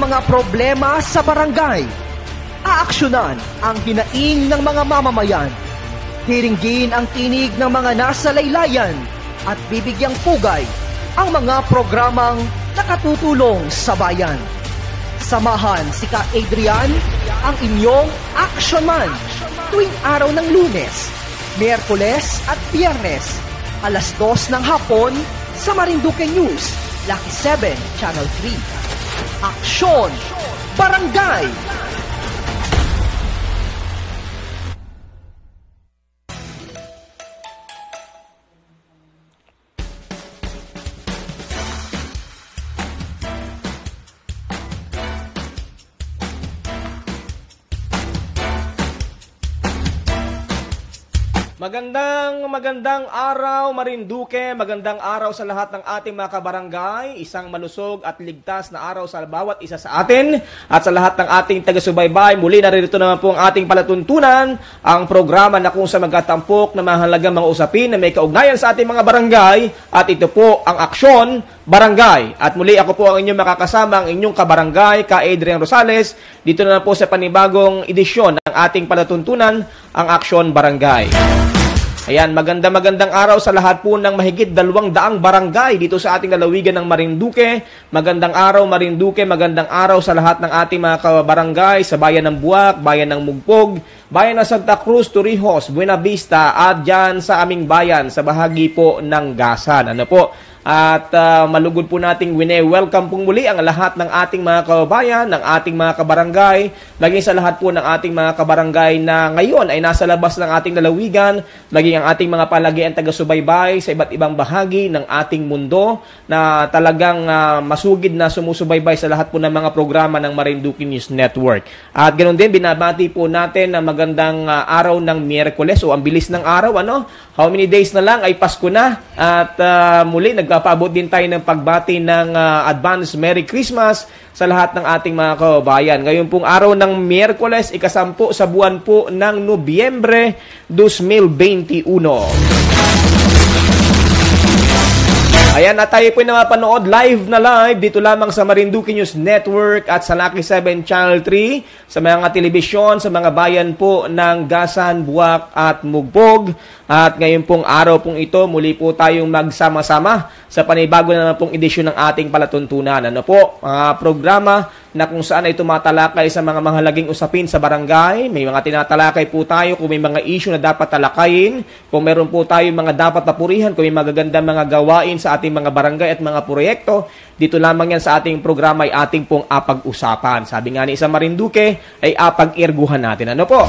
mga problema sa barangay. Aaksyonan ang hinaing ng mga mamamayan. Hiringgin ang tinig ng mga nasa laylayan at bibigyang pugay ang mga programang nakatutulong sa bayan. Samahan si Ka Adrian, ang inyong action man, tuwing araw ng Lunes, Miyerkules at Biyernes, alas 2 ng hapon sa Marinduque News, Lucky 7, Channel 3. Aksyon! Barangay! Magandang araw Marinduque, magandang araw sa lahat ng ating mga kabarangay, isang malusog at ligtas na araw sa bawat isa sa atin at sa lahat ng ating taga-subaybay. Muli naririto naman po ang ating palatuntunan, ang programa na kung sa magkatampok na mahalagang mga usapin na may kaugnayan sa ating mga barangay, at ito po ang Aksyon Barangay. At muli ako po ang inyong makakasama, ang inyong kabarangay, Ka Adrian Rosales, dito na po sa panibagong edisyon ng ating palatuntunan, ang Aksyon Barangay. Ayan, magandang araw sa lahat po ng mahigit 200 barangay dito sa ating lalawigan ng Marinduque. Magandang araw Marinduque, magandang araw sa lahat ng ating mga kabarangay sa bayan ng Buwak, bayan ng Mugpog, bayan ng Santa Cruz, Torrijos, Buena Vista at dyan sa aming bayan sa bahagi po ng Gasan. Ano po? At malugod po nating welcome pong muli ang lahat ng ating mga kababayan, ng ating mga kabarangay, maging sa lahat po ng ating mga kabarangay na ngayon ay nasa labas ng ating lalawigan, maging ang ating mga palagian taga-subaybay sa iba't ibang bahagi ng ating mundo na talagang masugid na sumusubaybay sa lahat po ng mga programa ng Marinduque News Network. At ganoon din, binabati po natin na magandang araw ng Miyerkules, o ang bilis ng araw, ano? How many days na lang ay Pasko na, at muli nagpapaabot din tayo ng pagbati ng advance Merry Christmas sa lahat ng ating mga kababayan. Ngayon pong araw ng Miyerkules, ika-10 sa buwan po ng Nobyembre 2021. Ayan, at tayo po na mapanood live dito lamang sa Marinduque News Network at sa Lucky 7 Channel 3, sa mga telebisyon, sa mga bayan po ng Gasan, Buwak at Mugpog. At ngayon pong araw pong ito, muli po tayong magsama-sama sa panibago na pong edisyon ng ating palatuntunan. Ano po, mga programa na kung saan ay tumatalakay sa mga mahalagang usapin sa barangay. May mga tinatalakay po tayo kung may mga issue na dapat talakayin, kung meron po tayo mga dapat napurihan, kung may magagandang mga gawain sa ating mga barangay at mga proyekto. Dito lamang yan sa ating programa ay ating pong apag-usapan. Sabi nga ni Isang Marinduque ay apag-irguhan natin. Ano po?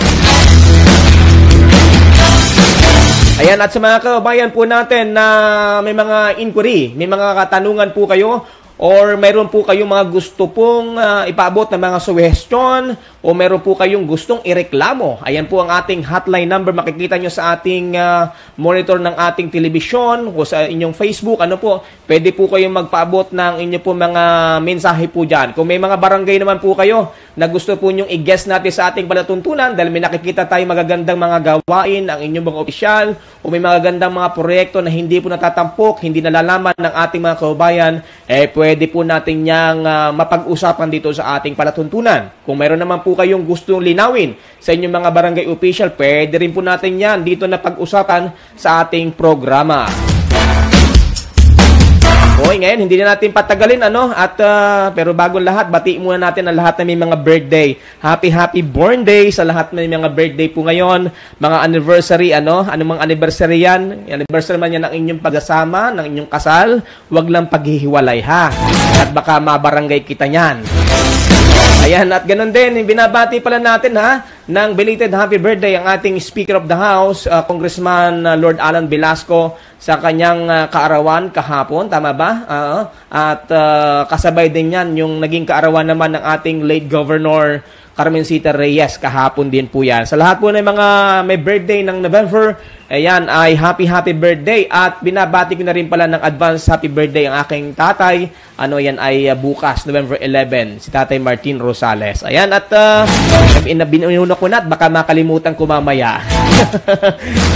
Ayan, at sa mga kababayan po natin na may mga inquiry, may mga katanungan po kayo, or meron po kayong mga gusto pong ipaabot na mga suggestion, o meron po kayong gustong ireklamo, ayan po ang ating hotline number. Makikita nyo sa ating monitor ng ating telebisyon o sa inyong Facebook. Ano po, pwede po kayong magpaabot ng inyo po mga mensahe po dyan. Kung may mga barangay naman po kayo na gusto po nyong i-guest natin sa ating palatuntunan dahil may nakikita tayo magagandang mga gawain ang inyong mga opisyal, o may magagandang mga proyekto na hindi po natatampok, hindi nalalaman ng ating mga kababayan, pwede po natin niyang mapag-usapan dito sa ating palatuntunan. Kung mayroon naman po kayong gustong linawin sa inyong mga barangay official, pwede rin po natin yan dito na pag-usapan sa ating programa. Okay, ngayon, hindi na natin patagalin, ano? At, pero bago lahat, batiin muna natin ang lahat na may mga birthday. Happy born day sa lahat na may mga birthday po ngayon. Mga anniversary, ano? Anumang anniversary yan? Anniversary man yan ng inyong pagsasama, ng inyong kasal. Huwag lang paghihiwalay, ha? At baka mabarangay kita niyan. Ayan, at ganun din, binabati pala natin ng belated happy birthday ang ating Speaker of the House, Congressman Lord Alan Velasco, sa kanyang kaarawan kahapon, tama ba? At kasabay din yan yung naging kaarawan naman ng ating late Governor Carmencita Reyes kahapon din po yan. Sa lahat po ng mga may birthday ng November, ayan ay happy birthday, at binabati ko na rin pala ng advance happy birthday ang aking tatay ano yan ay bukas, November 11, si Tatay Martin Rosales. Ayan, at binuno ko na at baka makalimutan ko mamaya.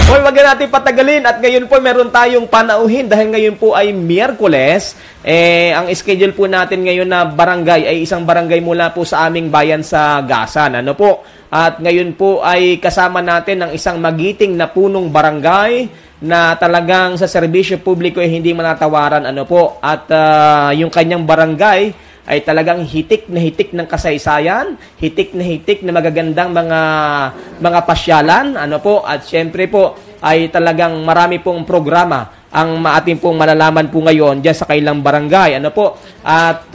Well, wag na natin patagalin at ngayon po meron tayong panauhin dahil ngayon po ay Miyerkules. Ang schedule po natin ngayon na barangay ay isang barangay mula po sa aming bayan sa Gasan. Ano po? At ngayon po ay kasama natin ang isang magiting na punong barangay na talagang sa serbisyo publiko ay hindi manatawaran, ano po. At yung kanyang barangay ay talagang hitik ng kasaysayan, hitik na magagandang mga pasyalan, ano po. At syempre po ay talagang marami pong programa ang ating pong malalaman po ngayon diyan sa kailang barangay, ano po. At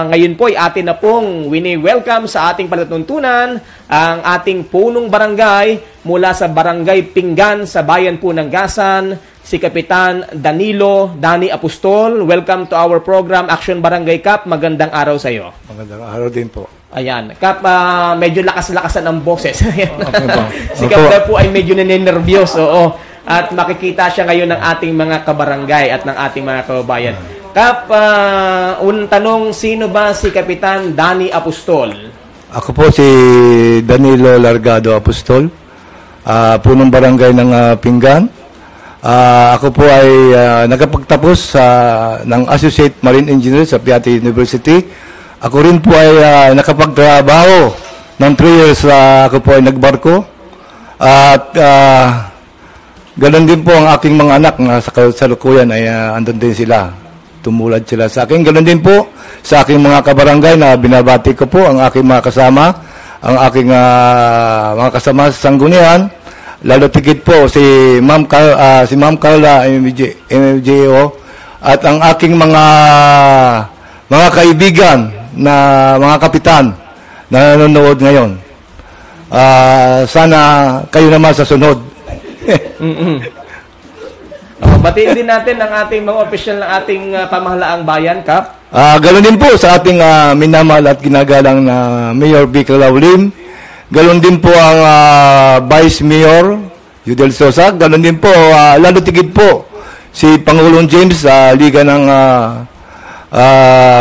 ngayon po ay atin na pong wini-welcome sa ating palatuntunan ang ating punong barangay mula sa Barangay Pinggan sa bayan po ng Gasan, si Kapitan Dani Apostol. Welcome to our program, Action Barangay Cup. Magandang araw sa iyo. Magandang araw din po. Ayan, Kap, medyo lakas-lakasan ang boses. Okay po. Si Kap na po ay medyo ninenervyos, oo. At makikita siya ngayon ng ating mga kabarangay at ng ating mga kababayan. Kap, unang tanong, sino ba si Kapitan Dani Apostol? Ako po si Danilo Largado Apostol, punong barangay ng Pinggan. Ako po ay nakapagtapos ng Associate Marine Engineer sa Piatti University. Ako rin po ay nakapagtrabaho ng 3 years. Ako po ay nagbarko. At ganon din po ang aking mga anak na sa kasalukuyan ay andun din sila. Tumulad sila sa akin. Ganon din po sa aking mga kabarangay na binabati ko po ang aking mga kasama, ang aking mga kasama sa sanggunian. Lalo tigit po si Ma'am Carla MJO at ang aking mga kaibigan na mga kapitan na nanonood ngayon. Sana kayo naman sa sunod. Batiin din natin ang ating mga opisyal ng ating pamahalaang bayan, Kap. Ganoon din po sa ating minamahal at ginagalang na Mayor Vic Laulim. Ganoon din po ang Vice Mayor Yudel Sosa. Ganoon din po, lalo tigit po, si Pangulong James sa Liga ng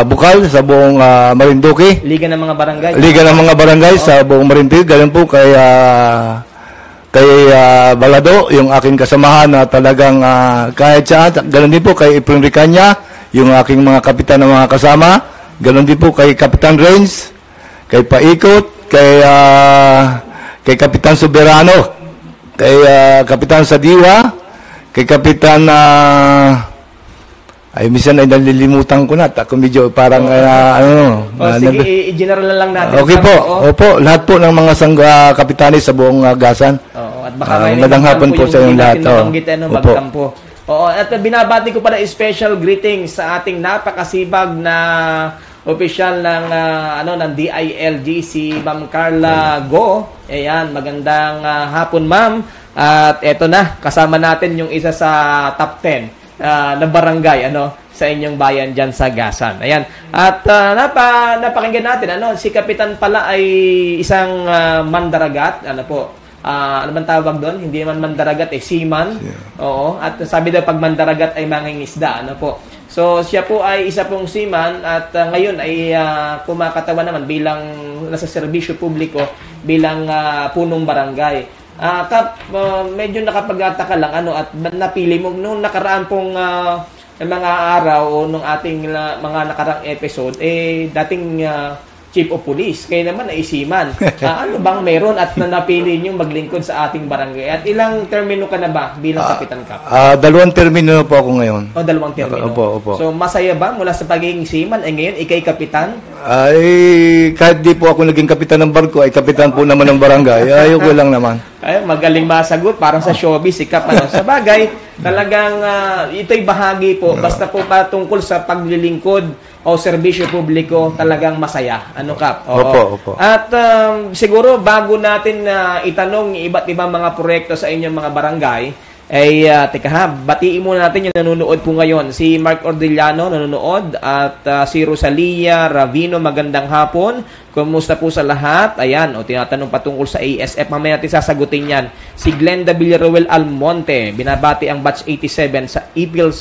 Bukal sa buong Marinduque. Liga ng mga barangay. Liga ng mga barangay sa buong Marinduque. Ganoon po kay Balado, yung aking kasamahan na talagang kahit saan. Ganoon din po kay Efren Ricanya, yung aking mga kapitan na mga kasama. Ganoon din po kay Kapitan Reigns, kay Paikot, kay Kapitan Soberano, kay Kapitan Sadiwa, kay Kapitan ay minsan ay nalilimutan ko na. Ako medyo parang sige, i-general na lang natin. Okay po. Opo, lahat po ng mga kapitanes sa buong Gasan. At baka magandang hapon po sa inyong lahat. Magtampo. Oo, at binabati ko pala special greetings sa ating napakasibag na opisyal ng DILG, si Ma'am Carla Go. Ayan, magandang hapon, Ma'am. At eto na, kasama natin yung isa sa top 10 na barangay sa inyong bayan dyan sa Gasan. Ayan. At napakinggan natin, si Kapitan pala ay isang mandaragat. Ano bang tawag doon? Hindi man mandaragat, seaman. Yeah. Oo. At sabi daw pag mandaragat ay mangingisda. So, siya po ay isa pong seaman at ngayon ay kumakatawa naman bilang nasa serbisyo publiko bilang punong barangay. Kap, medyo nakapagtataka lang at napili mo nung nakaraan pong mga araw o nung ating mga nakaraang episode dating Chief of Police, kayo naman ay seaman. Ano bang meron at napili niyong maglingkod sa ating barangay? At ilang termino ka na ba bilang Kapitan, Kap? 2 termino na po ako ngayon. 2 termino. Opo. So masaya ba mula sa pagiging seaman ay ngayon ikay Kapitan? Kahit di po ako naging kapitan ng barko, ay kapitan po naman ng barangay. Ayoko lang naman. Magaling masagot, parang sa showbiz, Kap. Sa bagay, talagang ito'y bahagi po, basta po patungkol sa paglilingkod o serbisyo publiko, talagang masaya. Kap? Opo. At siguro, bago natin itanong iba't ibang mga proyekto sa inyong mga barangay, batiin muna natin yung nanonood po ngayon. Si Mark Ordillano nanonood at si Rosalia Ravino, magandang hapon. Kumusta po sa lahat? Ayan, tinatanong patungkol sa ASF. Mamaya natin sasagutin yan. Si Glenda Villaruel Almonte, binabati ang batch 87 sa Ipil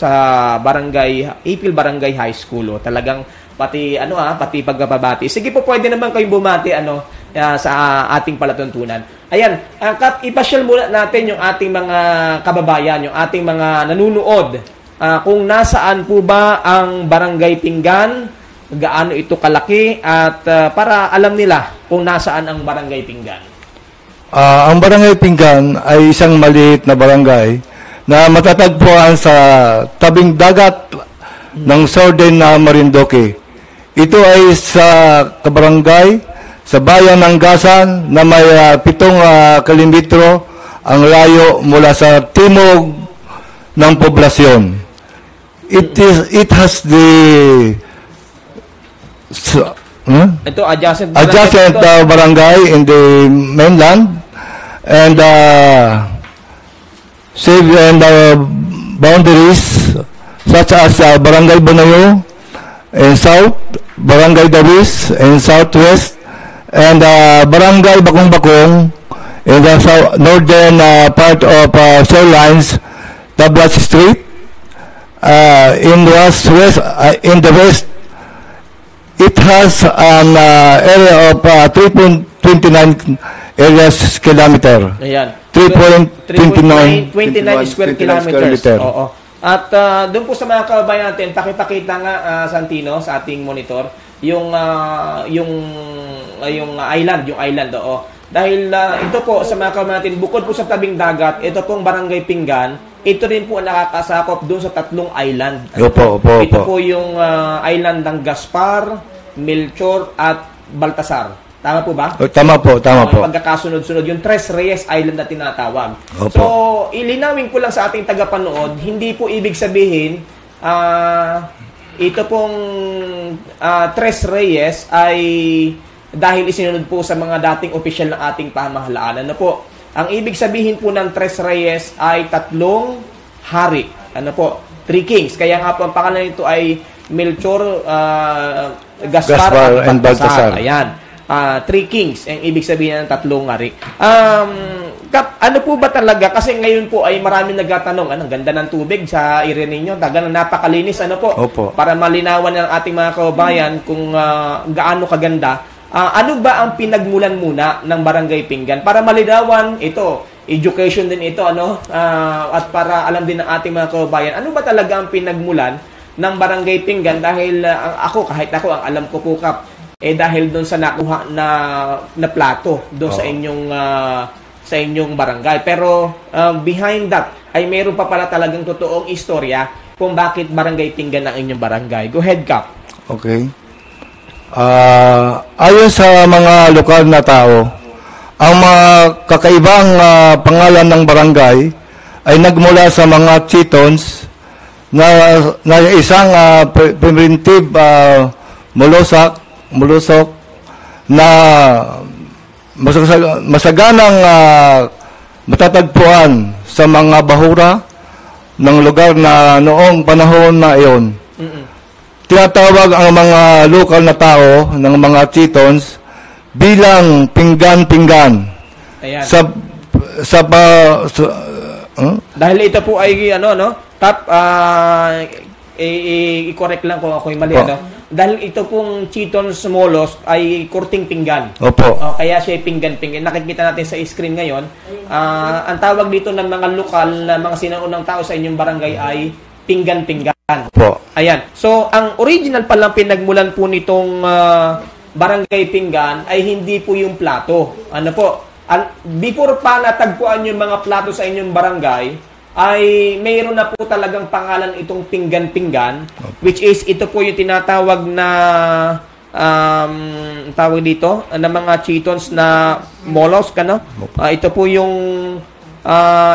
Barangay High School. Talagang pati pagbabati. Sige po, pwede naman kayong bumati sa ating palatuntunan. Ayan, Kap, ipasyal muna natin yung ating mga kababayan, yung ating mga nanunood. Kung nasaan po ba ang Barangay Pinggan, gaano ito kalaki, at para alam nila kung nasaan ang Barangay Pinggan. Ang Barangay Pinggan ay isang maliit na barangay na matatagpuan sa tabing dagat ng Southern Marinduque. Ito ay sa kabarangay sa bayan ng Gasan na may 7 kilometro ang layo mula sa timog ng poblasyon. It has the Ito adjacent barangay in the mainland and boundaries such as Barangay Bonayo in south, Barangay Dawis in southwest, and Barangay Bakong-Bakong in the northern part of Shorelines, Tablas Street. In the west, it has an area of 3.29 kilometer. Ayan. 3.29 square kilometers. Oo. At doon po sa mga kababayan natin, pakipakita nga Santino sa ating monitor yung island, oo. Dahil ito po sa mga kababayan natin, bukod po sa tabing dagat, ito pong Barangay Pinggan, ito rin po nakakasakop doon sa 3 island. Opo. Ito po yung island ng Gaspar, Melchor at Baltasar. Tama po ba? Tama po. Pagkakasunod-sunod, yung Tres Reyes Island na tinatawag. Opo. So, ilinawin ko lang sa ating tagapanood, hindi po ibig sabihin, ito pong Tres Reyes ay dahil isinunod po sa mga dating opisyal ng ating pamahalaan. Ano po? Ang ibig sabihin po ng Tres Reyes ay 3 hari. Ano po? 3 kings. Kaya nga po ang pangalan nito ay Melchor, Gaspar at Baltasar. Ayan. 3 kings ang ibig sabihin ng 3 hari. Kap, ano po ba talaga? Kasi ngayon po ay maraming nagtatanong, ang ganda ng tubig sa area ninyo, talagang napakalinis, ano po? Opo. Para malinawan ng ating mga kababayan kung gaano kaganda. Ano ba ang pinagmulan muna ng Barangay Pinggan? Para malinawan ito, education din ito, at para alam din ng ating mga kababayan, ano ba talaga ang pinagmulan ng Barangay Pinggan? Dahil kahit ako, ang alam ko po, Kap, dahil doon sa nakuha na plato doon sa inyong barangay. Pero behind that ay mayroon pa pala talagang totoong istorya kung bakit Barangay Pinggan ang inyong barangay. Go ahead, Kap. Okay. Ayon sa mga lokal na tao, ang mga kakaibang pangalan ng barangay ay nagmula sa mga chitons na isang primitive mulusok na masaganang matatagpuan sa mga bahura ng lugar na noong panahon na iyon. Tinatawag ang mga lokal na tao ng mga chitons bilang pinggan-pinggan. Ayan. Dahil ito po ay Kap, i-correct lang kung ako'y mali. Dahil ito pong Chitons Molos ay kurting pinggan. Opo. Kaya siya ay pinggan-pinggan. Nakikita natin sa screen ngayon. Ang tawag dito ng mga lokal na mga sinaunang tao sa inyong barangay ay pinggan-pinggan. Opo. Ayan. So, ang original palang pinagmulan po nitong Barangay Pinggan ay hindi po yung plato. Ano po? Before pa natagpuan yung mga plato sa inyong barangay, ay mayroon na po talagang pangalan itong pinggan-pinggan, which is ito po yung tinatawag na tawag dito na mga chitons na mollusk, ito po yung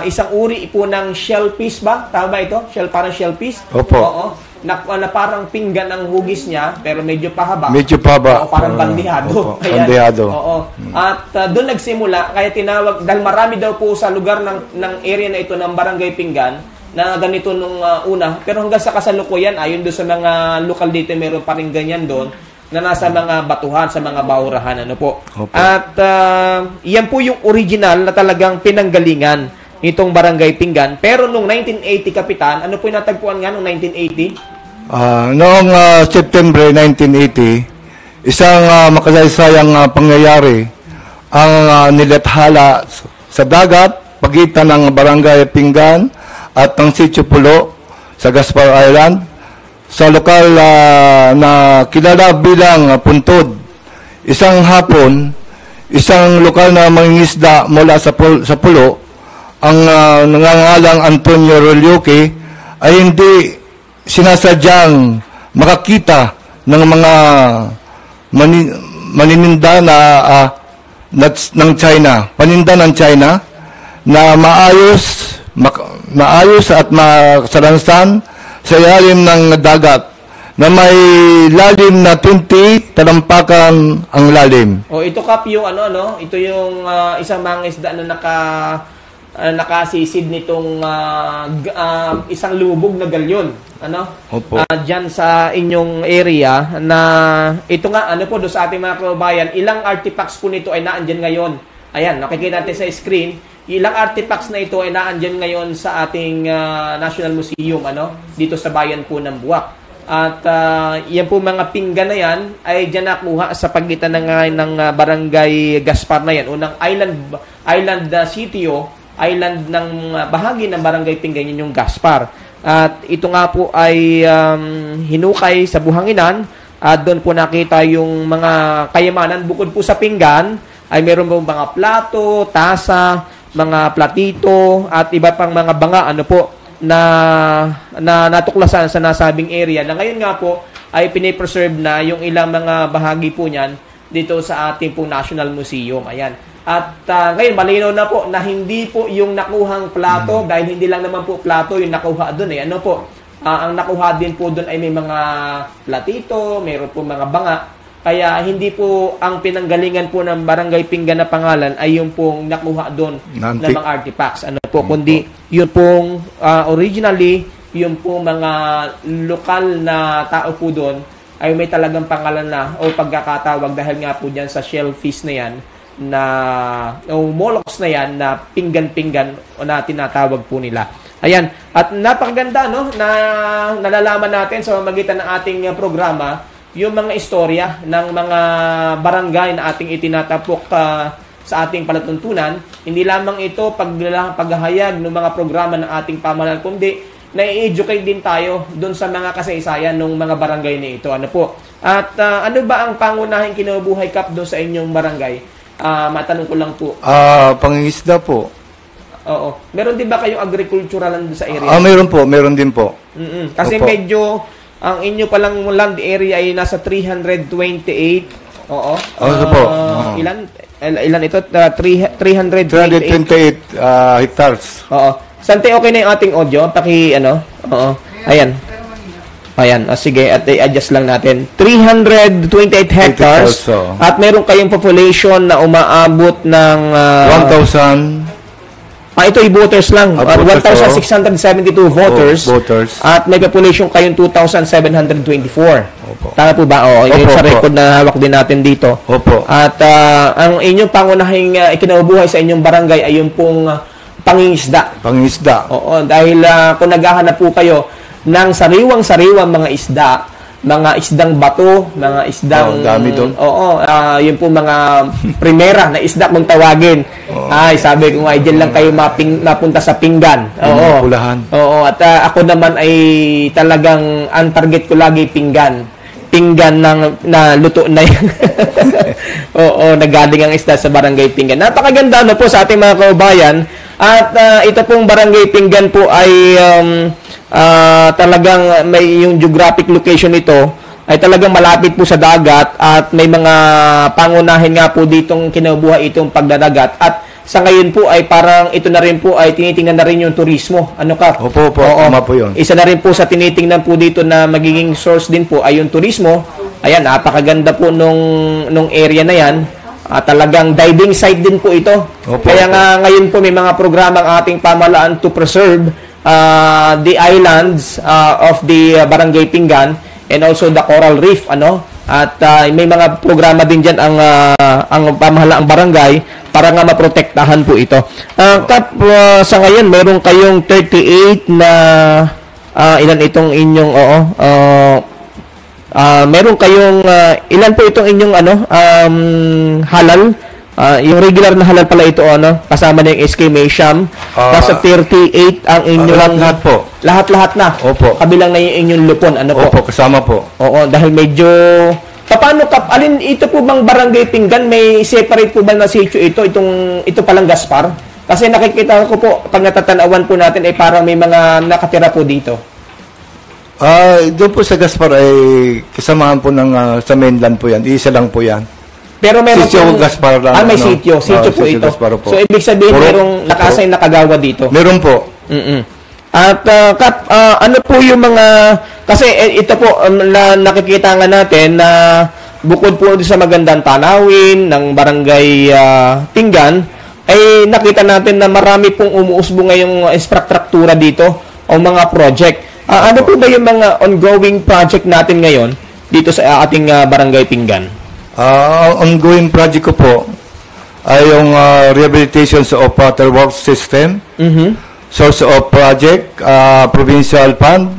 isang uri po ng shellfish ba? Tama ba ito? Parang shellfish? Opo. Oo. Na parang pinggan ang hugis niya, pero medyo pahaba. Medyo pahaba. Oo, parang bandihado. Bandihado. Oo. At doon nagsimula, kaya tinawag, dahil marami daw po sa lugar ng area na ito ng Barangay Pinggan, na ganito nung una. Pero hanggang sa kasalukuyan, ayon doon sa mga lokal dito, meron pa rin ganyan doon, na nasa mga batuhan, sa mga bahurahan. Ano po? Opo. At yan po yung original na talagang pinanggalingan nitong Barangay Pinggan. Pero nung 1980, Kapitan, ano po yung natagpuan nga nung 1980? Noong September 1980, isang makasaysayang pangyayari ang nilathala sa dagat pagitan ng Barangay Pinggan at ng Sitio Pulo sa Gaspar Island sa lokal na kilala bilang Puntod. Isang hapon, isang lokal na mangingisda mula sa Pulo, ang nangangalang Antonio Rolyoque, ay hindi sinasadyang makakita ng mga manininda ng China, paninda ng China na maayos at masalansan sa ilalim ng dagat na may lalim na 20 talampakan ang lalim. Ito Kap yung ito yung isang mangingisda na nakasisid nitong isang lubog na galyon. Opo. Diyan sa inyong area na ito nga po do sa ating mga kababayan, ilang artifacts po nito ay naandyan ngayon. Ayan, nakikita natin sa screen. Ilang artifacts na ito ay naandyan ngayon sa ating National Museum dito sa bayan po ng Buwak. At yan po mga pinggan na yan ay dyan nakuha sa pagitan ng Barangay Gaspar na yan. Unang island sitio, island ng bahagi ng Barangay Pinggan, yun yung Gaspar. At ito nga po ay hinukay sa buhanginan at doon po nakita yung mga kayamanan. Bukod po sa pinggan ay meron po mga plato, tasa, mga platito at iba pang mga banga na natuklasan sa nasabing area na ngayon nga po ay pinipreserve na yung ilang mga bahagi po niyan dito sa ating po National Museum. Ayan. At ngayon malinaw na po na hindi po yung nakuhang plato dahil hindi lang naman po plato yung nakuha doon ang nakuha din po doon ay may mga platito, mayroon po mga banga. Kaya hindi po ang pinanggalingan po ng Barangay Pinggan na pangalan ay yung pong nakuha doon ng mga artifacts. Kundi yun pong originally, yung pong mga lokal na tao po doon ay may talagang pangalan na o pagkakatawag dahil nga po dyan sa shellfish na yan o mollusks na yan na pinggan-pinggan na tinatawag po nila. Ayan. At napakaganda na nalalaman natin sa magitan ng ating programa yung mga istorya ng mga barangay na ating itinatapok sa ating palatuntunan. Hindi lamang ito paghahayag ng mga programa ng ating pamahalaan, kundi na-educate din tayo doon sa mga kasaysayan ng mga barangay na ito. At ano ba ang pangunahing kinabubuhay Kap doon sa inyong barangay? Matanong ko lang po. Pangingisda po. Oo. Meron din ba kayong agricultural doon sa area? Meron din po. Kasi Opo. medyo ang inyo palang land area ay nasa 328. Oo. Po. Ilan ito? 328 hectares. Oo. Sante, okay na yung ating audio? Oo. Ayan. Sige, at i-adjust lang natin. 328 hectares. At meron kayong population na umaabot ng 1,000. Ito ay voters lang. 1,672 voters. Voters. At may population kayong 2,724. Opo. Tama po ba? Yun Opo, sa record na hawak din natin dito. Opo. At ang inyong pangunahing ikinabubuhay sa inyong barangay ay yung pong pangingisda. Pangingisda. Oo, dahil kung naghahanap po kayo ng sariwang-sariwang mga isda, mga isdang bato, mga isdang... dami doon. Oo, yun po mga primera na isda kung tawagin. Ay, sabi ko nga, dyan lang kayo mapunta sa pinggan. Oo. Pulahan. Oo, at ako naman ay talagang, ang target ko lagi pinggan. Pinggan na luto na yun. Oo, nagaling ang isda sa Barangay Pinggan. Napakaganda po sa ating mga kababayan. At ito pong Barangay Pinggan po ay... talagang may yung geographic location nito ay talagang malapit po sa dagat at may mga pangunahin nga po ditong kinabubuhay itong pagdadagat at sa ngayon po ay parang ito na rin po ay tinitingnan na rin yung turismo. Kap? Opo, tama po yun. Isa na rin po sa tinitingnan po dito na magiging source din po ay yung turismo. Ayan, napakaganda po nung area na yan. Talagang diving site din po ito. Kaya nga ngayon po may mga programa ang ating pamahalaan to preserve the islands of the Barangay Pinggan and also the coral reef at may mga programa din diyan ang pamahalaang barangay para nga maprotektahan po ito. Kap, sa ngayon meron kayong 38 na ilan itong inyong meron kayong ilan po itong inyong halal? Yung regular na halal pala ito, kasama na yung SK Maysham. Nasa 38 ang inyong... lahat po. Lahat-lahat na? Opo. Kabilang na yung inyong lupon, Opo, kasama po. Oo, dahil medyo... Paano, alin ito po bang Barangay Pinggan? May separate po ba na sitio ito? Ito palang Gaspar? Kasi nakikita ko po, pag natatanawan po natin, ay parang may mga nakatira po dito. Doon po sa Gaspar ay kasamahan po ng sa mainland po yan. Isa lang po yan. Pero meron Sitio Gaspar lang. may sitio. Sitio po Sitio ito. Gaspar po. So, ibig sabihin, merong naka-assign na kagawad dito. Meron po. At, Kap, ano po yung mga... Kasi ito po, nakikita nga natin na bukod po sa magandang tanawin ng Barangay Pinggan, ay nakita natin na marami pong umuusbo ngayong infrastruktura dito o mga project. Ano po ba yung mga ongoing project natin ngayon dito sa ating Barangay Pinggan? Ongoing project ko po ay yung rehabilitation of water works system, source of project, provincial fund.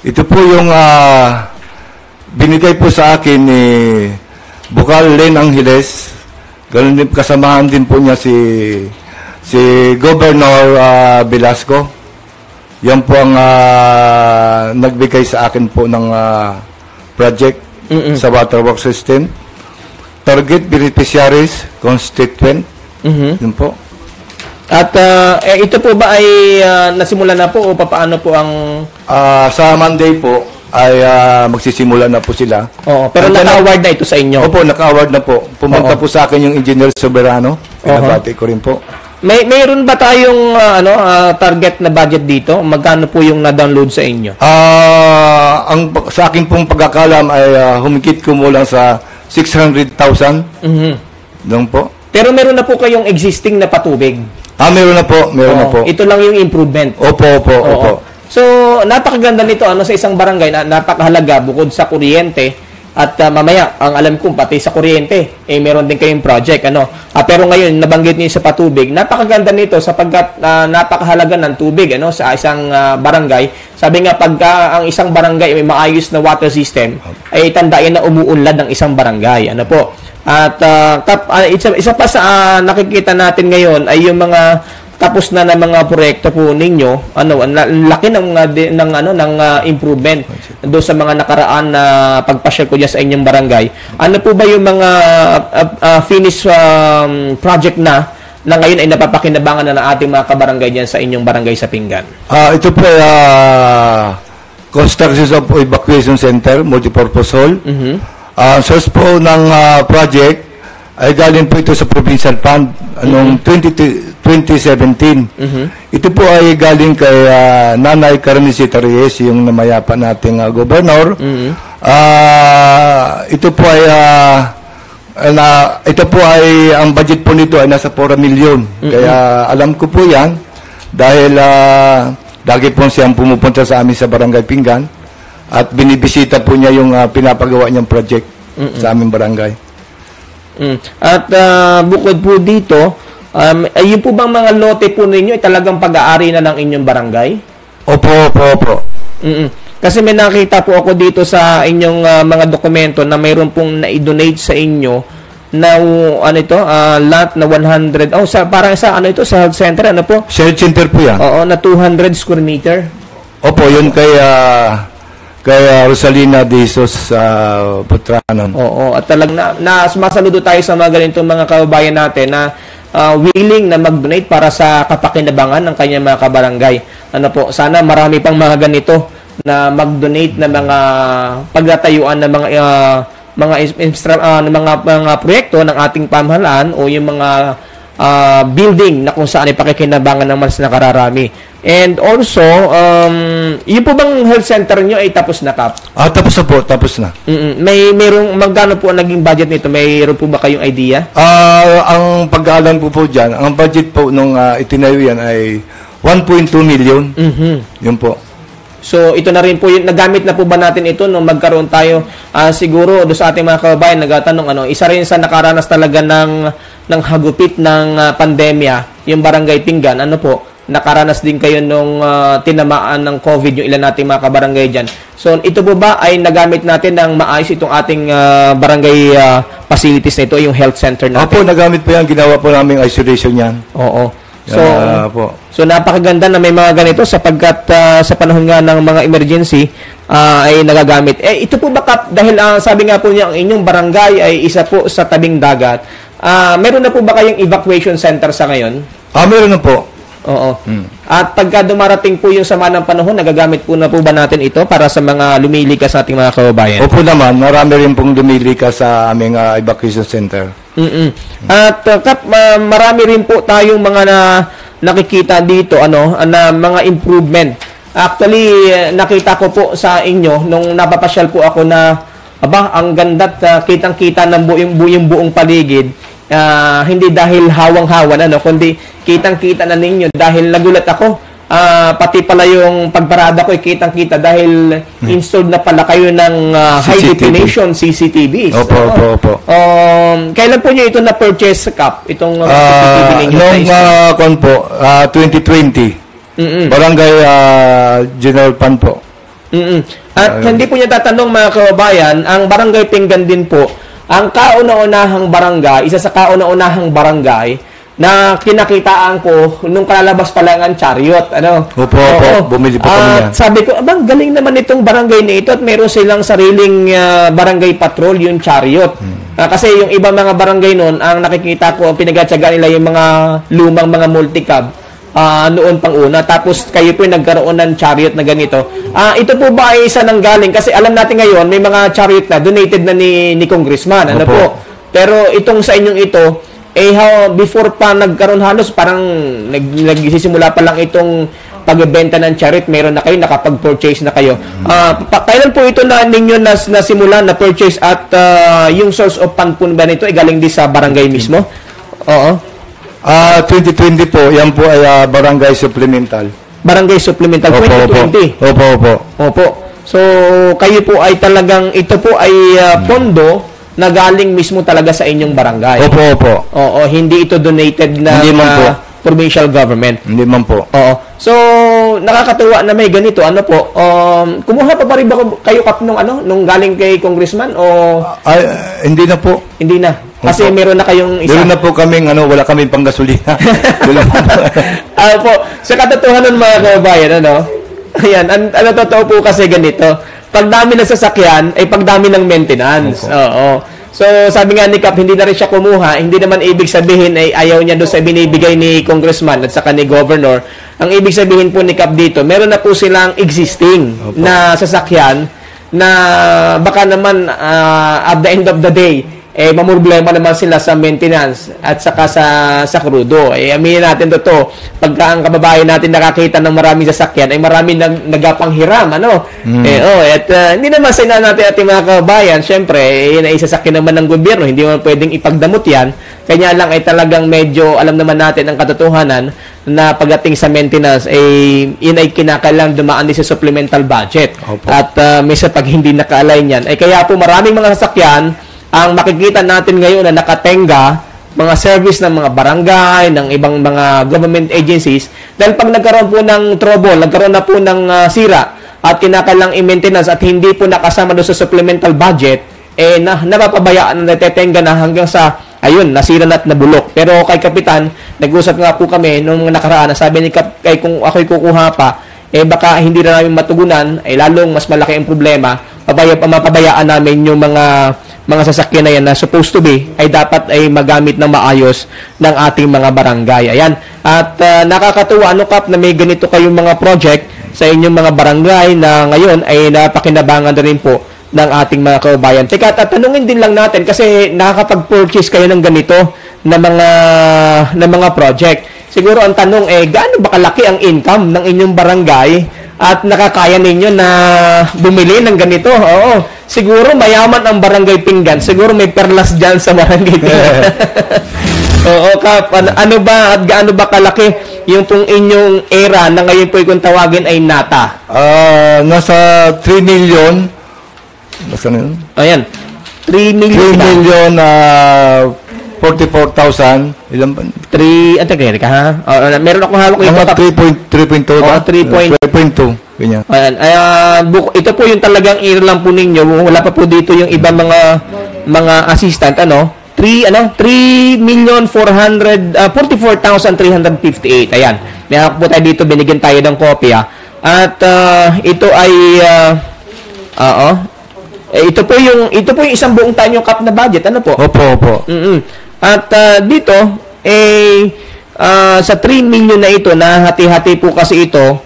Ito po yung binigay po sa akin ni Bukal Len Angeles. Ganun din, kasamahan din po niya si Governor Velasco. Yan po ang nagbigay sa akin po ng project sa water works system. Target beneficiaries, constituent. Yun po. At ito po ba ay nasimula na po o paano po ang... sa Monday po ay magsisimula na po sila. Oo, pero naka-award na ito sa inyo? Opo, naka-award na po. Pumunta po sa akin yung Engineer Soberano. Pinabati ko rin po. Mayroon ba tayong target na budget dito? Magkano po yung na-download sa inyo? Sa akin pong pagkakalam ay humigit kumulang sa 600,000. Doon po. Pero meron na po kayong existing na patubig? Meron na po. Meron na po. Ito lang yung improvement? Opo. So, napakaganda nito sa isang barangay na napakahalaga bukod sa kuryente at mamaya, ang alam ko pati sa kuryente, meron din kayong project. Pero ngayon, nabanggit niyo sa patubig, napakaganda nito sapagkat napakahalaga ng tubig sa isang barangay. Sabi nga, pagka ang isang barangay may maayos na water system, ay tandaan na umuunlad ng isang barangay. At isa pa sa nakikita natin ngayon ay yung mga tapos na ng mga proyekto po ninyo, laki ng improvement doon sa mga nakaraan na pagpasyal ko diyan sa inyong barangay. Ano po ba yung mga finished project na ngayon ay napapakinabangan na ng ating mga kabarangay diyan sa inyong barangay sa Pinggan? Ito po construction of evacuation center, multipurpose hall. Source po ng project ay galing po ito sa provincial fund noong 2017. Ito po ay galing kay Nanay Carmencita Reyes, yung namayapa nating gobernador. Ito po ay ang budget po nito ay nasa 4 million. Kaya alam ko po yan dahil lagi po siyang pumupunta sa amin sa Barangay Pinggan at binibisita po niya yung pinapagawa niyang project sa aming barangay. At bukod po dito, ayun po bang mga lote po ninyo ay talagang pag-aari na ng inyong barangay? Opo. Kasi may nakita po ako dito sa inyong mga dokumento na mayroon pong na-donate sa inyo na lot na 100. Parang sa sa health center, po? Sa health center po yan. Oo, na 200 square meter. Opo, yun kay Rosalina de Jesus Putranon. Oo, at talagang sumasaludo tayo sa mga ganitong mga kababayan natin na willing na mag-donate para sa kapakinabangan ng kanyang mga kabarangay. Sana marami pang mga ganito na mag-donate na mga pagtatayuan ng mga proyekto ng ating pamahalaan o yung mga building na kung saan ay pakikinabangan ng mas nakararami. And also, yung po bang health center nyo ay tapos na, Kap? Tapos na. Mayroong magkano po ang naging budget nito? Mayroon po ba kayong idea? Ang pag-aalam po dyan, ang budget po nung itinayo yan ay 1.2 million. Yun po. So, ito na rin po yun. Nagamit na po ba natin ito nung magkaroon tayo? Siguro, doon sa ating mga kababayan, nagtatanong, isa rin sa nakaranas talaga ng hagupit ng pandemya, yung Barangay Pinggan, nakaranas din kayo nung tinamaan ng COVID yung ilan nating mga kabarangay dyan. So, ito po ba ay nagamit natin ng maayos itong ating barangay facilities na ito, yung health center natin? Opo, nagamit po yan. Ginawa po namin isolation yan. Oo. So, po. so napakaganda na may mga ganito sapagkat sa panahon nga ng mga emergency ay nagagamit. Ito po ba, Kap, dahil sabi nga po niya ang inyong barangay ay isa po sa tabing dagat, meron na po ba kayong evacuation center sa ngayon? Meron na po. Oo. At pagka dumarating po yung sama ng panahon, nagagamit po na po ba natin ito para sa mga lumilikas sa ating mga kababayan? Opo naman, marami rin pong lumilikas sa aming evacuation center. At Kap, marami rin po tayong mga nakikita dito na mga improvement. Actually, nakita ko po sa inyo nung napapasyal po ako na ang ganda't kitang-kita ng buong paligid. Hindi dahil hawang-hawan kundi kitang-kita na ninyo dahil nagulat ako. Pati pala yung pagparada ko kitang-kita dahil installed na pala kayo ng high definition CCTVs. Opo. Kailan po niyo ito na-purchase, Kap? Itong CCTV ninyo? Noong 2020. Barangay General Fund po. At hindi po niya tatanong mga kababayan, ang Barangay Pinggan din po, ang kauna-unahang barangay, isa sa kauna-unahang barangay na kinakitaan ko nung kalalabas pa lang ang chariot. Opo, bumili po kami yan. Sabi ko, galing naman itong barangay na ito at meron silang sariling barangay patrol, yung chariot. Kasi yung ibang mga barangay noon, ang nakikita ko, ang pinag-atsagaan nila yung mga lumang mga multicab noon pang una. Tapos kayo po nagkaroon ng chariot na ganito. Ito po ba ay isa nang galing? Kasi alam natin ngayon, may mga chariot na donated na ni Congressman. Po? Pero itong sa inyong ito, before pa nagkaroon halos, parang nagsisimula pa lang itong pagbebenta ng chariot, meron na kayo, nakapag-purchase na kayo. Kailan po ito na ninyo nasimula na purchase at yung source of fund po ba nito ay galing din sa barangay mismo? Oo. 2020 po, yan po ay barangay supplemental. Barangay supplemental, 2020? Opo. So, kayo po ay talagang, ito po ay pondo na galing mismo talaga sa inyong barangay. Opo. Oo, hindi ito donated na provincial government. Hindi man po. Oo. So, nakakatuwa na may ganito. Kumuha pa rin ba kayo, Kap, nung galing kay Congressman o hindi na po. Hindi na. Kasi meron na kayong isa. Meron na po kaming wala kaming panggasolina. Po, sa katotohanan mga kababayan, ayan, totoo po kasi ganito. Pagdami ng sasakyan ay pagdami ng maintenance. Oo. So, sabi nga ni Kap, hindi na rin siya kumuha. Hindi naman ibig sabihin ay ayaw niya doon sa binibigay ni Congressman at saka ni Governor. Ang ibig sabihin po ni Kap dito, meron na po silang existing na sasakyan na baka naman at the end of the day, mamroblema naman sila sa maintenance at saka sa krudo. Aminin natin to, pagka ang kababayan natin nakakita ng maraming sasakyan, ay maraming nagapanghiram, hindi naman sa natin ating mga kababayan, syempre, yun ay sasakyan naman ng gobyerno, hindi naman pwedeng ipagdamot yan, kanya lang ay talagang medyo, alam naman natin ang katotohanan, na pagdating sa maintenance, yun ay kinakailangan dumaan din sa supplemental budget. Opo. At minsan pag hindi naka-align yan, kaya po maraming mga sasakyan, ang makikita natin ngayon na nakatenga, mga service ng mga barangay, ng ibang mga government agencies, dahil pag nagkaroon po ng trouble, nagkaroon na po ng sira, at kinakailang i-maintenance at hindi po nakasama doon sa supplemental budget, napapabayaan na natetenga na hanggang sa, nasira na at nabulok. Pero kay Kapitan, nag-usap nga po kami nung nakaraan, sabi ni kung ako'y kukuha pa, baka hindi na namin matugunan, lalong mas malaki ang problema, mapabayaan namin yung mga sasakyan na yan na supposed to be ay dapat ay magamit ng maayos ng ating mga barangay. Ayan. At nakakatuwa, Kap, na may ganito kayong mga project sa inyong mga barangay na ngayon ay napakinabangan na rin po ng ating mga kababayan. Teka, tanungin din lang natin kasi nakakapag-purchase kayo ng ganito na mga project. Siguro ang tanong gaano ba kalaki ang income ng inyong barangay at nakakaya ninyo na bumili ng ganito? Oo. Siguro mayaman ang Barangay Pinggan. Siguro may perlas dyan sa Barangay Pinggan. Oo, Kap. Ano ba at gaano ba kalaki yung pong inyong era na ngayon po kung tawagin ay nata? Nasa 3 million. Basta na yun? Ayan. 3 million. 3 million 44,000. Ilan ba? 3, ka ha? Meron akong hawak ito. Mga 3.2 ba? 3.2. Ganyan. Ayan. Ito po yung talagang lang po ninyo. Wala pa po dito yung ibang mga assistant, 3,444,358. Ayan. May hawak po tayo dito, binigyan tayo ng kopya. At ito ay ito po yung isang buong taon yung cap na budget, ano po? Opo. At dito sa 3 million na ito, na hati-hati po kasi ito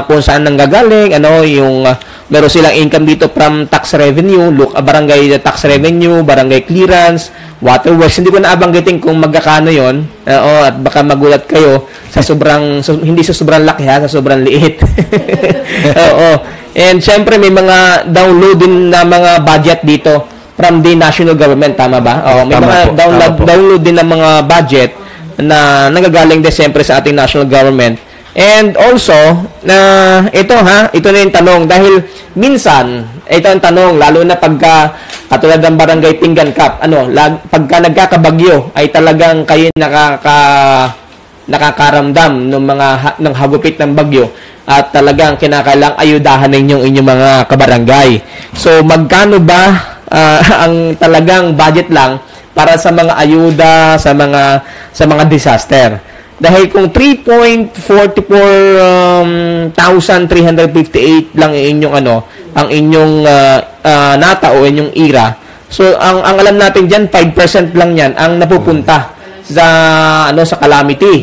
kung saan nanggagaling, yung meron silang income dito from tax revenue, barangay tax revenue, barangay clearance, water works. Hindi ko na abanggitin kung magkakano yon. At baka magulat kayo sa hindi sa sobrang laki ha, sa sobrang liit. And syempre may mga download din na mga budget dito from the national government, tama ba? May mga download din ng mga budget na nanggagaling din siyempre sa ating national government. And also, ito na yung tanong, dahil minsan, ito ang tanong, lalo na pagka, katulad ng Barangay Pinggan Cup, pagka nagkakabagyo, ay talagang kayo nakakaramdam ng hagupit ng bagyo, at talagang kinakailang ayudahan ninyong inyong mga kabarangay. So, magkano ba ang talagang budget lang para sa mga ayuda, sa mga disaster? Dahil kung 3,444,358 lang ang inyong nata o inyong IRA. So ang alam natin diyan 5% lang 'yan ang napupunta sa calamity.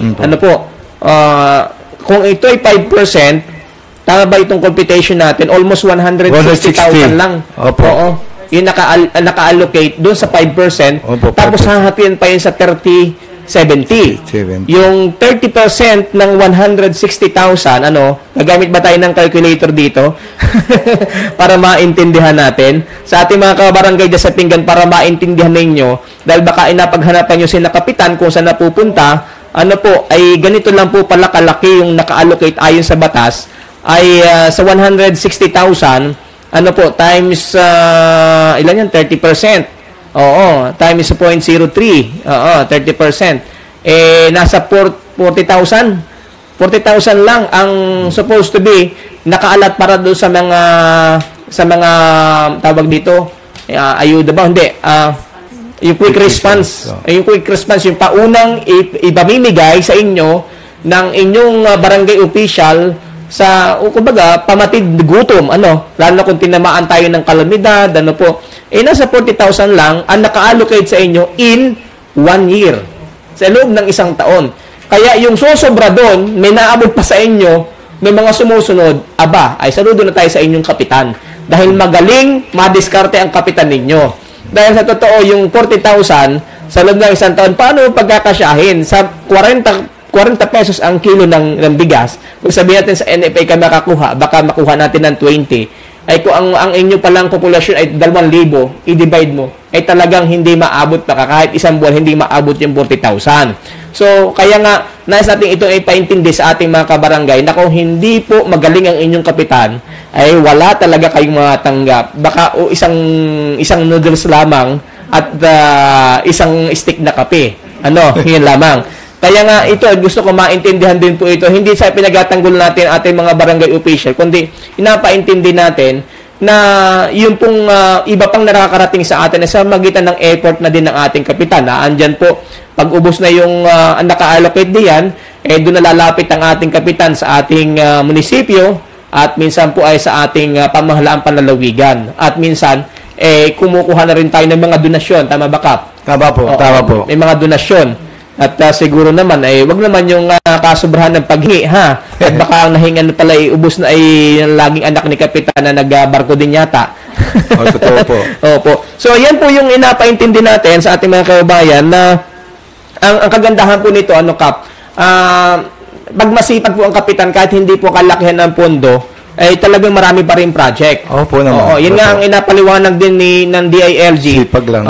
Kung ito ay 5%, tama ba itong computation natin? Almost 160,000 lang. Opo. Oo. Yung naka-allocate doon sa 5%. Opo, tapos hahatiin pa yun sa 70. Yung 30% ng 160,000, gagamit ba tayo ng calculator dito? Para maintindihan natin. Sa ating mga kabarangay dyan sa Pinggan, para maintindihan ninyo, dahil baka inapaghanapan nyo sila kapitan kung saan napupunta, ay ganito lang po pala kalaki yung naka-allocate ayon sa batas, ay sa 160,000, times, ilan yan? 30%. Times 0.03. 30%. Nasa 40,000. 40,000 lang ang supposed to be nakaalat para doon sa mga tawag dito, ayuda ba? Hindi. Yung quick response. Yung quick response, yung paunang ipamimigay sa inyo ng inyong barangay official sa, kumbaga, pamatid gutom, lalo na kung tinamaan tayo ng kalamidad, nasa 40,000 lang ang naka-allocate sa inyo in 1 year, sa loob ng 1 taon. Kaya yung susobra doon, may naabot pa sa inyo, may mga sumusunod, ay saludo na tayo sa inyong kapitan. Dahil magaling, madiskarte ang kapitan ninyo. Dahil sa totoo, yung 40,000, sa loob ng 1 taon, paano pagkakasyahin? Sa 40 pesos ang kilo ng bigas, kung sabihin natin sa NFA ka makakuha, baka makuha natin ng 20, ay kung ang inyo palang populasyon ay 2,000, i-divide mo, ay talagang hindi maabot pa, kahit isang buwan, hindi maabot yung 40,000. So, kaya nga, nais natin ito ay paintindi sa ating mga kabarangay na kung hindi po magaling ang inyong kapitan, ay wala talaga kayong matanggap. Baka isang noodles lamang at isang stick na kape. Yun lamang. Kaya nga ito, gusto ko maintindihan din po ito. Hindi sa pinagatanggol natin ating mga barangay official, kundi inapaintindi natin na yung pong iba pang nakakarating sa atin sa magitan ng effort na din ng ating kapitan. Andyan po, pag ubos na yung naka-allocate diyan, doon na lalapit ang ating kapitan sa ating munisipyo at minsan po ay sa ating pamahalaang panlalawigan. At minsan, kumukuha na rin tayo ng mga donasyon. Tama ba, Kap? Tama po, tama po. May mga donasyon. At siguro naman, wag naman yung kasobrahan ng paghingi, ha? At baka ang nahingan pala, ubos na yung laging anak ni Kapitan na nagbarko din yata. Totoo po. Opo. So, yan po yung inapaintindi natin sa ating mga kababayan na ang kagandahan po nito, Kap, pag masipag po ang Kapitan, kahit hindi po kalakihan ng pondo, ay talagang marami pa rin project. Opo naman. Yun nga ang inapaliwanag din ng DILG. Sipag lang.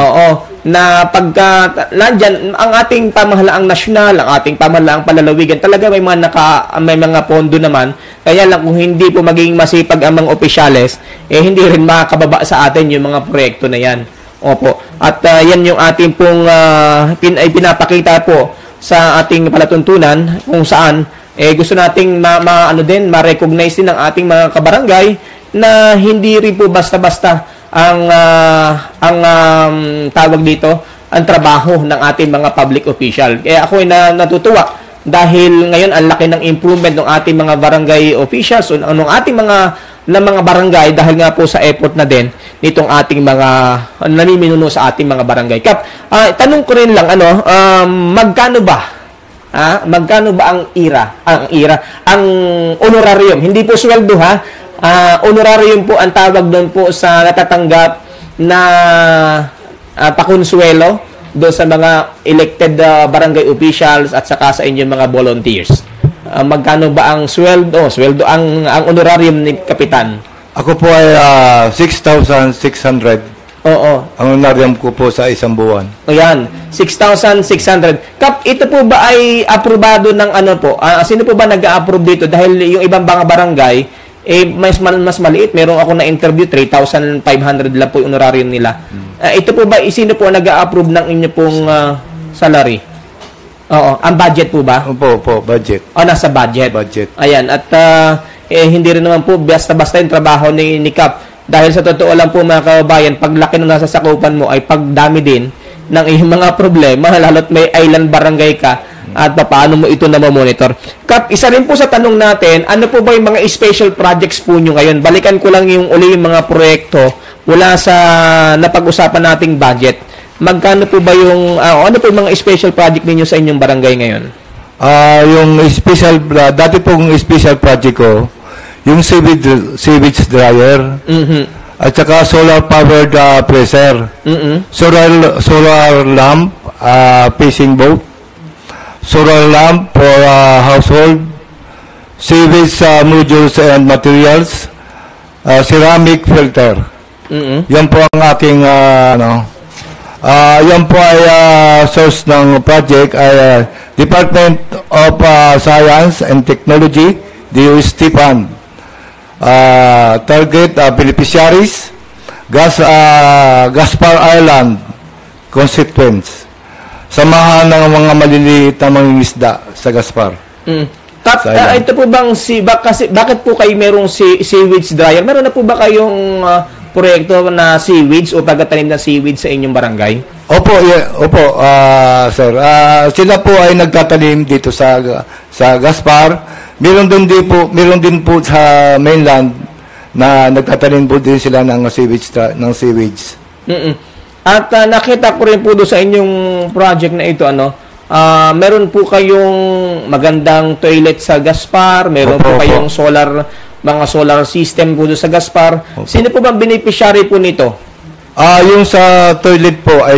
Na pagka nandyan ang ating pamahalaang nasyonal, ang ating pamahalaang palalawigan, talaga may mga pondo naman. Kaya lang kung hindi po magiging masipag ang mga opisyales, hindi rin makakababa sa atin yung mga proyekto na yan. Opo. At yan yung ating pong pinapakita po sa ating palatuntunan kung saan gusto nating ma-recognize din ng ating mga kabarangay na hindi rin po basta-basta ang tawag dito, ang trabaho ng ating mga public official. Kaya ako ay natutuwa dahil ngayon ang laki ng improvement ng ating mga barangay officials o ng ating mga barangay dahil nga po sa effort na din nitong ating mga naniminuno sa ating mga barangay. Kap, tanong ko rin lang magkano ba ang honorarium? Hindi po sweldo ha. Honorarium po ang tawag doon po sa natatanggap na pakonsuelo doon sa mga elected barangay officials at saka sa inyong mga volunteers. Magkano ba ang sweldo ang honorarium ni Kapitan? Ako po ay 6,600. Oo. Ang honorarium ko po sa isang buwan. Ayan, 6,600. Kap, ito po ba ay aprobado ng sino po ba nag-a-approve dito? Dahil yung ibang mga barangay, mas maliit. Meron ako na interview, 3,500 lang po yung honorarium nila. Ito po ba, sino po nag-a-approve ng inyo pong salary? Oo, ang budget po ba? Opo, budget. Nasa budget. Ayan, at hindi rin naman po basta-basta yung trabaho ni Kap. Dahil sa totoo lang po mga kababayan, pag laki ng nasa sakupan mo ay pagdami din ng iyong mga problema, lalo't may island barangay ka, at paano mo ito na monitor. Kap, isa rin po sa tanong natin, ano po ba yung mga special projects po nyo ngayon? Balikan ko lang yung mga proyekto mula sa napag-usapan nating budget. Magkano po ba yung, ano po yung mga special project ninyo sa inyong barangay ngayon? Yung dati pong special project ko, yung sewage dryer, at saka solar-powered pressure, solar lamp, fishing boat, solar lamp for household, sewage modules and materials, ceramic filter. Yan po ang ating yan po ay source ng project ay Department of Science and Technology, DOST Fund. Target beneficiaries, Gaspar Island constituents. Samahan ng mga maliliit na mangingisda sa Gaspar. Ito po bang bakit po kayo merong sewage dryer? Meron na po ba kayong proyekto na seaweeds o pagtatanim ng seaweeds sa inyong barangay? Opo, sir. Sila po ay nagtatanim dito sa Gaspar. Meron din po sa mainland na nagtatanim po din sila ng sewage. At nakita ko rin po doon sa inyong project na ito, meron po kayong magandang toilet sa Gaspar, meron po kayong mga solar system po doon sa Gaspar. Sino po bang beneficiary po nito? Yung sa toilet po ay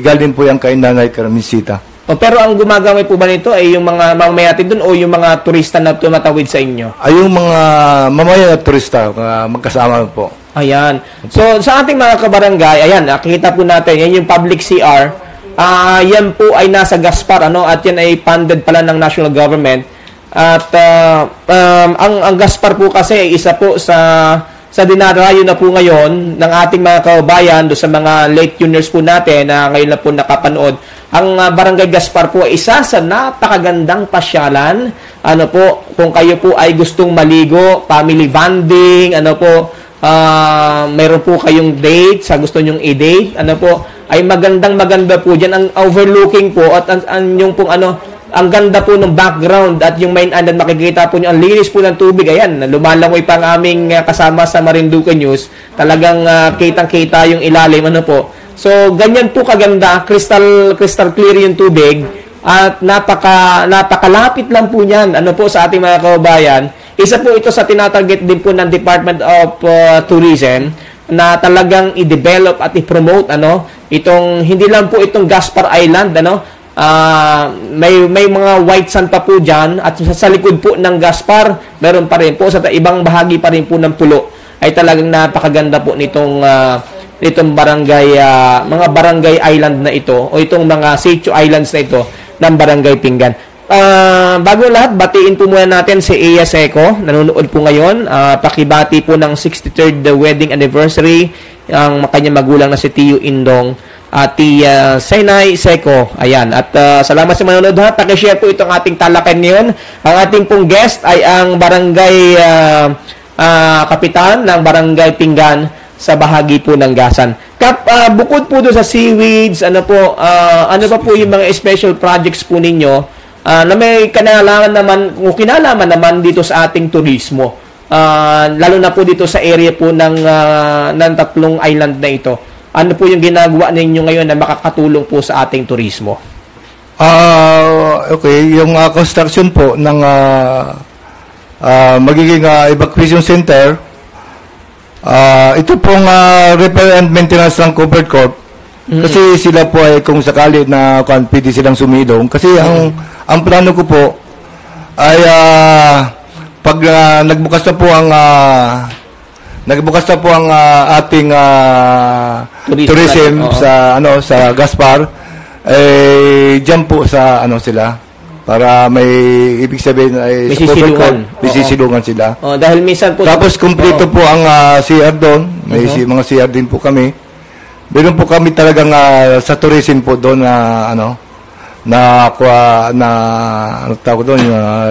galing po yung kay Nanay Carmencita. Pero ang gumagamit po ba nito ay yung mga mamamayati doon o yung mga turista na tumatawid sa inyo? Yung mga mamaya at turista, magkasama po. Ayan. So, sa ating mga kabarangay, ayan, nakikita po natin, yan yung public CR. Yan po ay nasa Gaspar, at yan ay funded pala ng national government. At ang Gaspar po kasi ay isa po sa dinarayo na po ngayon ng ating mga kababayan do sa mga late tuners po natin na ngayon na po nakapanood. Ang Barangay Gaspar po ay isa sa napakagandang pasyalan. Kung kayo po ay gustong maligo, family bonding, mayroon po kayong date, sa gusto nyong i-date, ay maganda po dyan. Ang overlooking po at yung pong ang ganda po ng background at yung main island, makikita po nyo, ang linis po ng tubig. Ayan, lumalangoy pa ang aming kasama sa Marinduque News. Talagang kitang-kita yung ilalim, So, ganyan po kaganda, crystal clear yung tubig at napakalapit lang po niyan, sa ating mga kababayan. Isa po ito sa tinatarget din po ng Department of Tourism na talagang i-develop at i-promote, itong, hindi lang po itong Gaspar Island, may mga white sand pa po dyan at sa likod po ng Gaspar, meron pa rin po sa ibang bahagi pa rin po ng pulo ay talagang napakaganda po nitong barangay, mga barangay island na ito o itong mga Sitio Islands na ito ng Barangay Pinggan. Bago lahat, batiin po muna natin si Iya Seco, nanonood po ngayon. Pakibati po ng 63rd wedding anniversary ang kanyang magulang na si Tio Indong at Senay Seco. Ayan. At salamat sa manonood ha. Pakishare po itong ating talakayan ngayon. Ang ating pong guest ay ang barangay kapitan ng Barangay Pinggan sa bahagi po ng Gasan. Kap, bukod po doon sa seaweeds, ano pa po yung mga special projects po ninyo na may kinalaman naman dito sa ating turismo. Lalo na po dito sa area po ng tatlong island na ito. Ano po yung ginagawa ninyo ngayon na makakatulong po sa ating turismo? Okay, yung construction po ng magiging evacuation center, ito pong repair and maintenance ng covered court. Kasi sila po ay kung sakali na pwede silang sumilong. Kasi ang plano ko po ay pag nagbukas na po ang ating tourism sa Gaspar, diyan po sa sila para may ibig sabihin ay sisilungan sila. Dahil minsan po tapos kumpleto po ang CR doon, may mga CR din po kami. Meron po kami talagang sa tourism po doon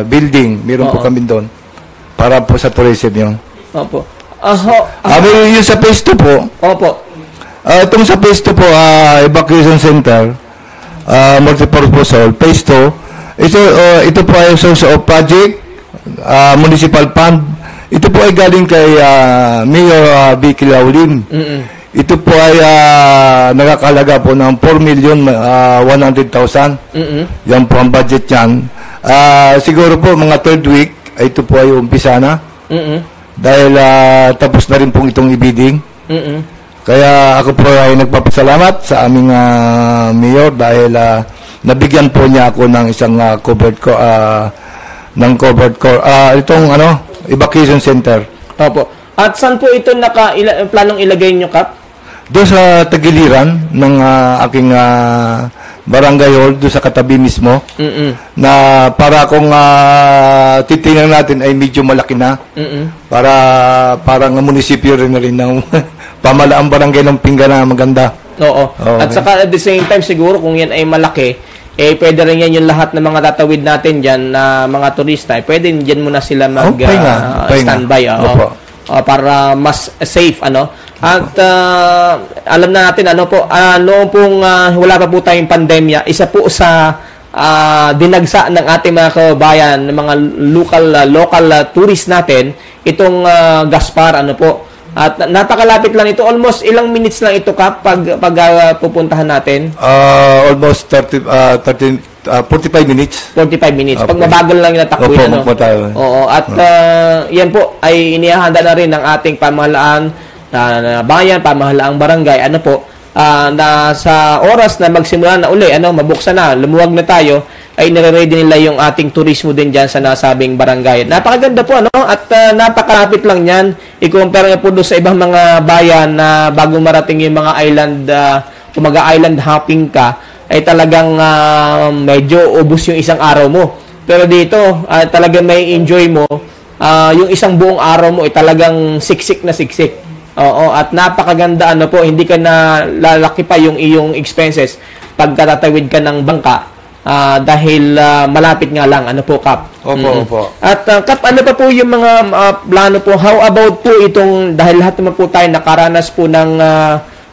building, meron po kami doon para po sa tourism 'yon. Opo. Yung sa phase 2 po. Opo. Itong sa phase 2 po, evacuation center, multipurpose hall, phase 2. Ito po ay source of project, municipal fund. Ito po ay galing kay Mayor Vicky Laulim. Ito po ay nakakalaga po ng 4,100,000. Yan po ang budget niyan. Siguro po mga third week, ito po ay umpisa na. Dahil tapos na rin pong itong ibidding. Kaya ako po ay nagpapasalamat sa aming mayor dahil nabigyan po niya ako ng isang covered itong evacuation center. Opo. At saan po ito planong ilagay nyo, Kap? Doon sa tagiliran ng aking barangay hall, doon sa katabi mismo, na para kung titingnan natin ay medyo malaki na, para parang munisipyo rin na rin ng pamalaang barangay ng Pinggan na maganda. Oo. At saka at the same time siguro kung yan ay malaki, pwede rin yan yung lahat ng mga tatawid natin dyan na mga turista. Pwede dyan muna sila mag-standby. Para mas safe, At alam na natin, noong pong wala pa po tayong pandemya, isa po sa dinagsa ng ating mga kababayan, ng mga local tourist natin, itong Gaspar, At napakalapit lang ito. Almost ilang minutes lang ito, Kap, pag pupuntahan natin? Almost 45 minutes. 45 minutes. Okay. Pag mabagal lang yung natakbuhin. Oo. At yan po ay inihahanda na rin ng ating pamahalaan na bayan, pamahalaang barangay. Na sa oras na magsimula na uli, mabuksan na, lumuwag na tayo, ay nire-ready nila yung ating turismo din dyan sa nasabing barangay. Napakaganda po, At napakalapit lang yan. I-compare nga po doon sa ibang mga bayan na bago marating yung mga island, kung mag-island hopping ka, ay talagang medyo ubos yung isang araw mo. Pero dito, talagang may enjoy mo. Yung isang buong araw mo ay talagang siksik na siksik. Oo, at napakaganda, hindi ka na lalaki pa yung iyong expenses pagkatatawid ka ng bangka. Dahil malapit nga lang, Kap? Opo. At Kap, ano pa po yung mga plano po? How about po itong, dahil lahat naman po tayo nakaranas po ng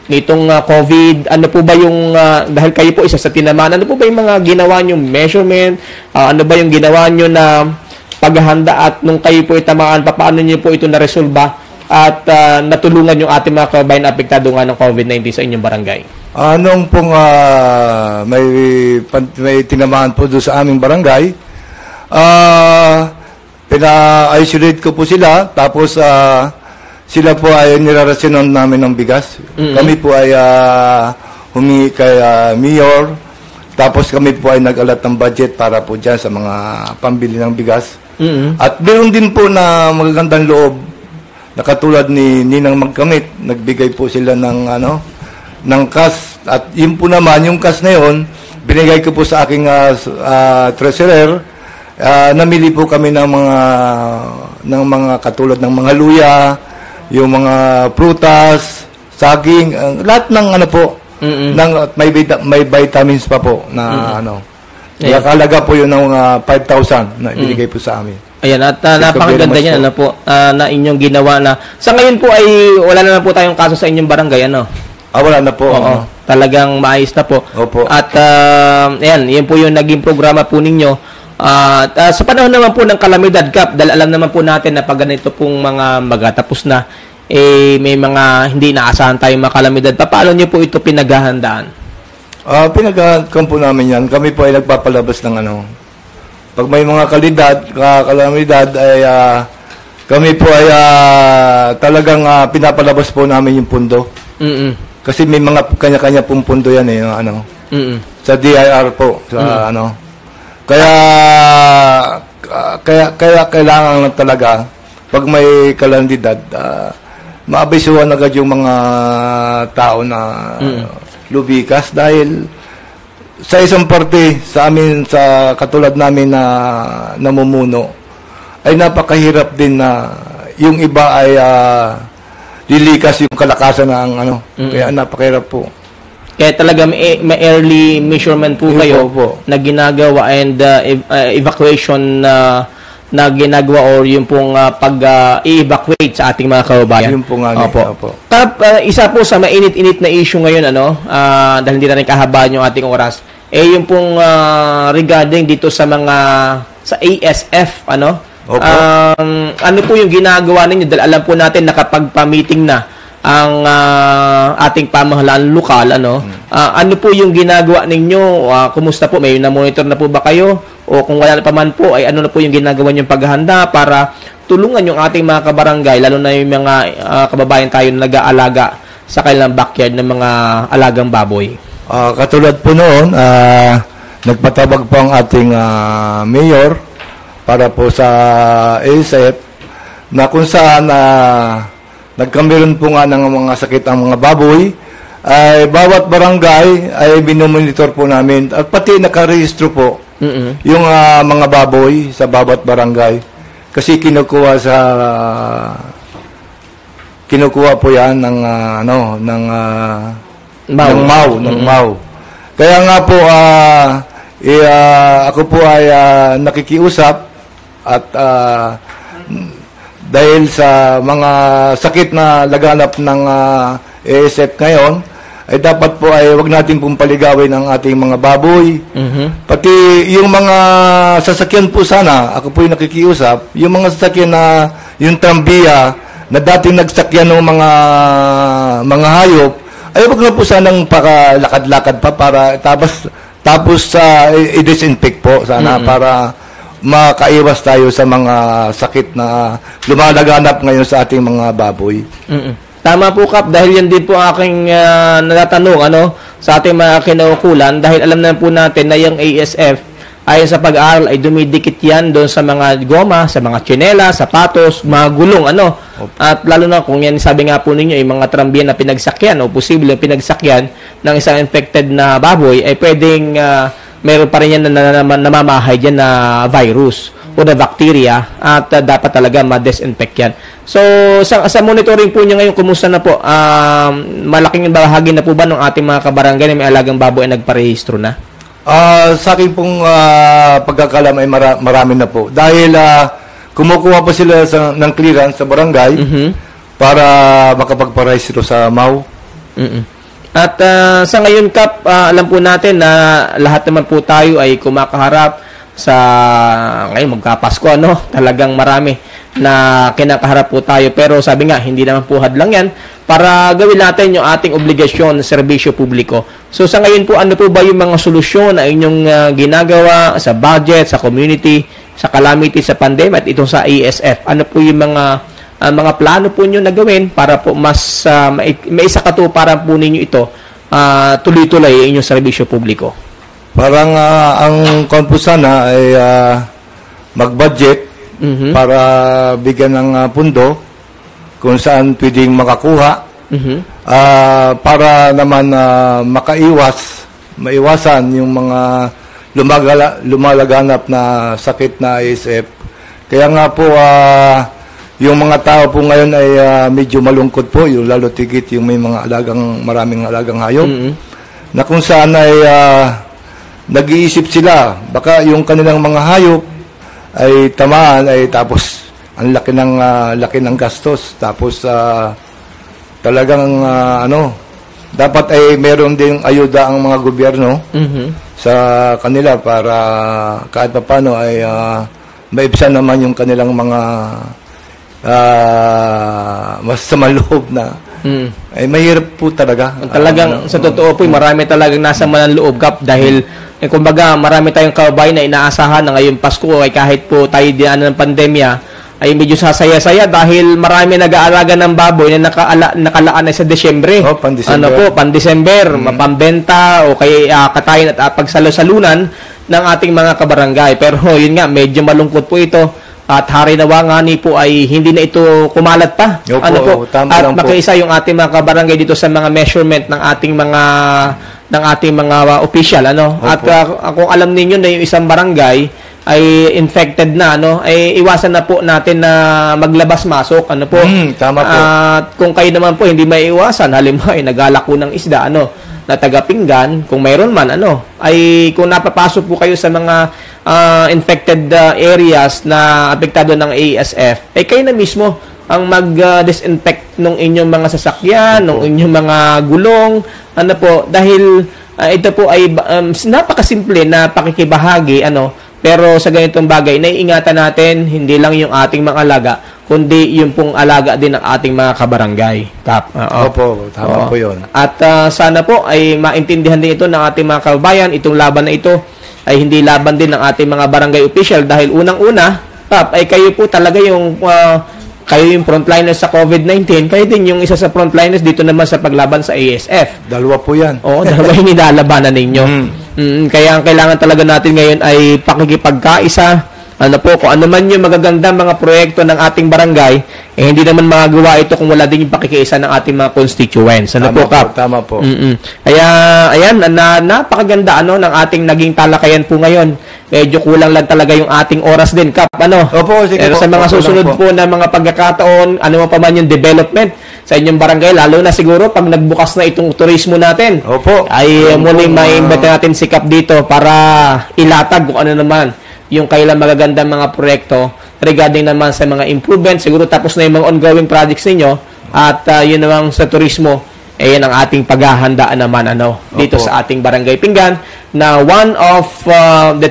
nitong COVID, ano po ba yung, dahil kayo po isa sa tinamaan, ano po ba yung mga ginawa nyo measurement? Ano ba yung ginawa nyo na paghahanda at nung kayo po itamaan, paano nyo po ito na-resolba at natulungan yung ating mga kababayan na apektado nga ng COVID-19 sa inyong barangay? Nung pong may tinamaan po doon sa aming barangay, pina-isolate ko po sila, tapos sila po ay nirarasyonan namin ng bigas. Kami po ay humingi kay Mayor, tapos kami po ay nag-alat ng budget para po dyan sa mga pambili ng bigas. At meron din po na magagandang loob, na katulad ni Ninang Magkamit, nagbigay po sila ng cash. At yun po naman, yung cash na yun, binigay ko po sa aking treasurer. Namili po kami ng mga katulad ng mga luya, yung mga prutas, saging, lahat ng ano po, ng, may vitamins pa po na ano. Nakakalaga po yun ng 5,000 na ibinigay po sa amin. Ayan, at napakaganda niyan, ano po, na inyong ginawa na. Sa ngayon po ay wala na po tayong kaso sa inyong barangay, ano? Wala na po. Oo, talagang maayos na po. Opo. At ayan, yan po yung naging programa po ninyo. Sa panahon naman po ng kalamidad, Kap, dahil alam naman po natin na pag ganito pong mga magatapos na, may mga hindi inaasahan tayong mga kalamidad. Paano niyo po ito pinaghahandaan? Pinaghahandaan po namin yan. Kami po ay nagpapalabas ng ano. Pag may mga kalamidad ay kami po ay talagang pinapalabas po namin yung pundo. Kasi may mga kanya-kanya pong pundo yan ano. Sa DIR po sa ano. Kaya kailangan lang talaga pag may kalamidad maabisuhan agad yung mga tao na lubikas dahil sa isang parte sa amin, sa katulad namin na namumuno, ay napakahirap din na yung iba ay lilikas yung kalakasan ng ano. Kaya napakahirap po. Kaya talaga may early measurement po kayo na ginagawa and evacuation na ginagawa or yung pong pag-evacuate sa ating mga kababayan. Yung po nga. Opo. Isa po sa mainit-init na issue ngayon, ano, dahil hindi na rin kahabaan yung ating oras, yung pong regarding dito sa mga, sa ASF, ano? Opo. Ano po yung ginagawa ninyo? Dahil alam po natin nakapagpa-meeting na ang ating pamahalaan lokal, ano? Ano po yung ginagawa ninyo? Kumusta po? May na-monitor na po ba kayo? O kung wala pa man po, ay ano na po yung ginagawa niyong paghahanda para tulungan yung ating mga kabarangay, lalo na yung mga kababayan tayo na nag-aalaga sa kanilang backyard ng mga alagang baboy? Katulad po noon, nagpatabag po ang ating mayor para po sa ASF na kung saan nagkamiron po nga ng mga sakit ang mga baboy, ay bawat barangay ay binomonitor po namin at pati nakarehistro po yung mga baboy sa bawat barangay kasi kinukuha po yan ng MAU. Kaya nga po ako po ay nakikiusap at dahil sa mga sakit na laganap ng ASF ngayon, ay dapat po ay wag natin pong paligawin ang ating mga baboy. Pati yung mga sasakyan po sana, ako po yung nakikiusap, yung mga sasakyan na yung trambiya na dating nagsakyan ng mga hayop, ay wag na po sanang pakalakad-lakad pa para tapos i-disinfect po sana para makaiwas tayo sa mga sakit na lumalaganap ngayon sa ating mga baboy. Tama po, Kap, dahil yan din po aking natatanong sa ating mga kinaukulan dahil alam na po natin na yung ASF ayon sa pag-aaral ay dumidikit yan doon sa mga goma, sa mga tsinela, sapatos, mga gulong, At lalo na kung yan, sabi nga po ninyo, yung mga trambiyan na pinagsakyan o posibleng pinagsakyan ng isang infected na baboy ay pwedeng meron pa rin yan na namamahay dyan na virus o na bacteria at dapat talaga ma-disinfect yan. So, sa monitoring po nyo ngayon, kumusta na po? Malaking bahagi na po ba ng ating mga kabarangay na may alagang baboy ay nagparehistro na? Sa akin pong pagkakalam ay marami na po. Dahil kumukuha pa sila ng clearance sa barangay para makapagparehistro sa MAU. At sa ngayon, Kap, alam po natin na lahat naman po tayo ay kumakaharap sa ngayon magkapasko, talagang marami na kinakaharap po tayo. Pero sabi nga, hindi naman po hadlang yan para gawin natin yung ating obligasyon sa serbisyo publiko. So sa ngayon po, ano po ba yung mga solusyon na inyong ginagawa sa budget, sa community, sa calamity, sa pandemic at itong sa ASF? Ano po yung mga plano po nyo na gawin para po mas may isakatuparan po ninyo ito tuloy-tuloy yung inyong serbisyo publiko? Parang ang sana ay mag-budget para bigyan ng pundo kung saan pwedeng makakuha para naman maiwasan yung mga lumalaganap na sakit na ASF. Kaya nga po yung mga tao po ngayon ay medyo malungkot po, yung lalo tigit yung may mga maraming alagang hayop, na kung saan ay nag-iisip sila, baka yung kanilang mga hayop ay tamaan, ay tapos ang laki ng gastos, tapos talagang dapat ay meron ding ayuda ang mga gobyerno sa kanila para kahit paano ay maibsan naman yung kanilang mga masama loob na ay mahirap po talaga. Talagang sa totoo po, marami talagang nasa manang loob, Kap, dahil kumbaga marami tayong kababayan na inaasahan na ngayong Pasko ay kahit po tayo dinaanan ng pandemya ay medyo sasaya-saya dahil marami nag-aalaga ng baboy na nakalaan na sa Desyembre. Pan-Desember. Pan-Desember, mapambenta o kay katayin at pagsalo-salunan ng ating mga kabarangay. Pero yun nga, medyo malungkot po ito. At hari nawa nga ni po ay hindi na ito kumalat pa. At makiisa yung ating mga kabarangay dito sa mga measurement ng ating mga official, At kung alam niyo na yung isang barangay ay infected na, ay iwasan na po natin na maglabas-masok, tama po. At kung kayo naman po hindi maiiwasan, halimbawa ay naglalako ng isda, na taga-Pinggan, kung mayroon man, ay kung napapasok po kayo sa mga infected areas na apektado ng ASF, ay kayo na mismo ang mag-disinfect ng inyong mga sasakyan, ng inyong mga gulong, dahil ito po ay napakasimple na pakikibahagi, pero sa ganitong bagay, naiingatan natin hindi lang yung ating mga alaga, kundi yung pong alaga din ng ating mga kabarangay. Kap. Opo, tama po yun. At sana po ay maintindihan din ito ng ating mga kababayan. Itong laban na ito ay hindi laban din ng ating mga barangay official dahil unang-una, Kap, ay kayo po talaga yung frontliners sa COVID-19, kayo din yung isa sa frontliners dito naman sa paglaban sa ASF. Dalawa po yan. Oo, dalawa yung nilalabanan ninyo. Kaya ang kailangan talaga natin ngayon ay pakikipagkaisa. Kung ano man yung magagandang mga proyekto ng ating barangay, hindi naman magagawa ito kung wala din yung pakikiisa ng ating mga constituents. Kap? Tama po. Kaya, ayan, napakaganda ng ating naging talakayan po ngayon. Medyo kulang lang talaga yung ating oras din, Kap. Opo, sige. Pero sa mga susunod po na mga pagkakataon, ano pa man yung development sa inyong barangay, lalo na siguro pag nagbukas na itong turismo natin, ay muling maimbita natin si Kap dito para ilatag kung ano naman yung kailang magagandang mga proyekto regarding naman sa mga improvement. Siguro tapos na yung mga ongoing projects ninyo at yun naman sa turismo, yan ang ating paghahandaan naman dito sa ating Barangay Pinggan na one of the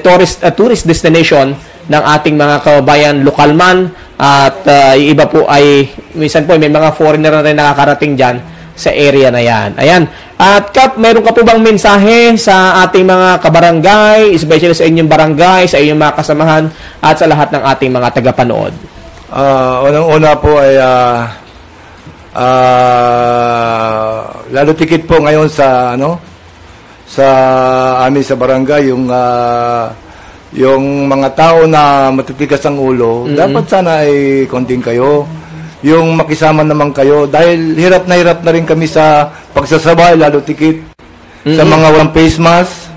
tourist destination ng ating mga kababayan lokal man at iba po ay minsan po may mga foreigner na rin nakakarating dyan sa area na yan. Ayan. At Kap, meron ka po bang mensahe sa ating mga kabarangay, especially sa inyong barangay, sa inyong mga kasamahan, at sa lahat ng ating mga tagapanood? Unang-una po ay lalo tikit po ngayon sa sa amin sa barangay yung mga tao na matitigas ang ulo, dapat sana ay konting kayo. Yung makisama naman kayo dahil hirap na rin kami sa pagsasabay, lalo tikit sa mga walang face mask.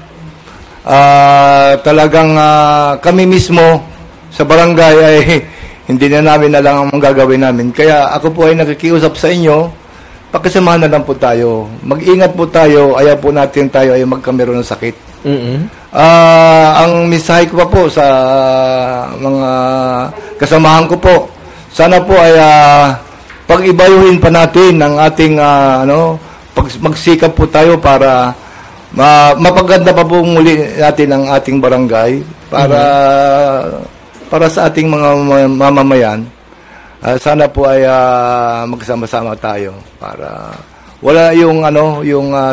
Talagang kami mismo sa barangay ay hindi na namin alam ang gagawin namin. Kaya ako po ay nakikiusap sa inyo, pakisamahan na lang po tayo. Mag-ingat po tayo, ayaw po natin tayo ay magkameron ng sakit. Ang mensahe ko pa po sa mga kasamahan ko po, sana po ay pag-ibayuhin pa natin ang ating magsikap po tayo para mapaganda pa po muli natin ang ating barangay para sa ating mga mamamayan. Sana po ay magsama-sama tayo para wala yung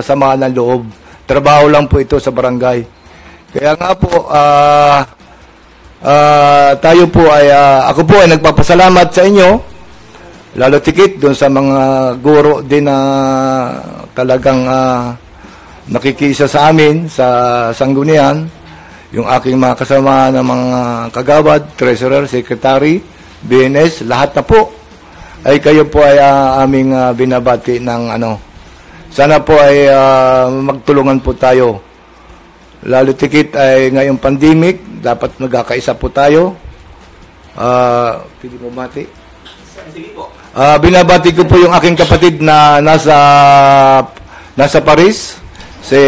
samaan ng loob. Trabaho lang po ito sa barangay. Kaya nga po tayo po ay ako po ay nagpapasalamat sa inyo, lalo tikit doon sa mga guro din na talagang nakikisa sa amin sa sanggunian, yung aking mga kasama ng mga kagawad, treasurer, secretary, BNS, lahat na po ay kayo po ay aming binabati ng sana po ay magtulungan po tayo. Lalo tikit ay ngayong pandemic, dapat magkakaisa po tayo. Pili mo mati. Binabati ko po yung aking kapatid na nasa Paris, si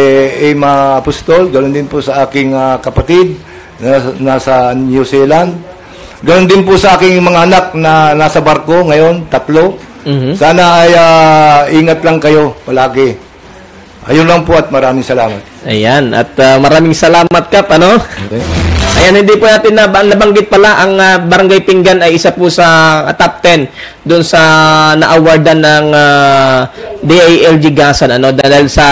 Emma Apostol. Ganoon din po sa aking kapatid na nasa New Zealand. Ganoon din po sa aking mga anak na nasa barko ngayon, 3. Sana ay ingat lang kayo palagi. Ayun lang po at maraming salamat. Ayan, at maraming salamat, Kap, ano? Okay. Ayan, hindi po natin nabanggit pala, ang Barangay Pinggan ay isa po sa top 10 doon sa na-awardan ng DILG Gasan, ano, dahil sa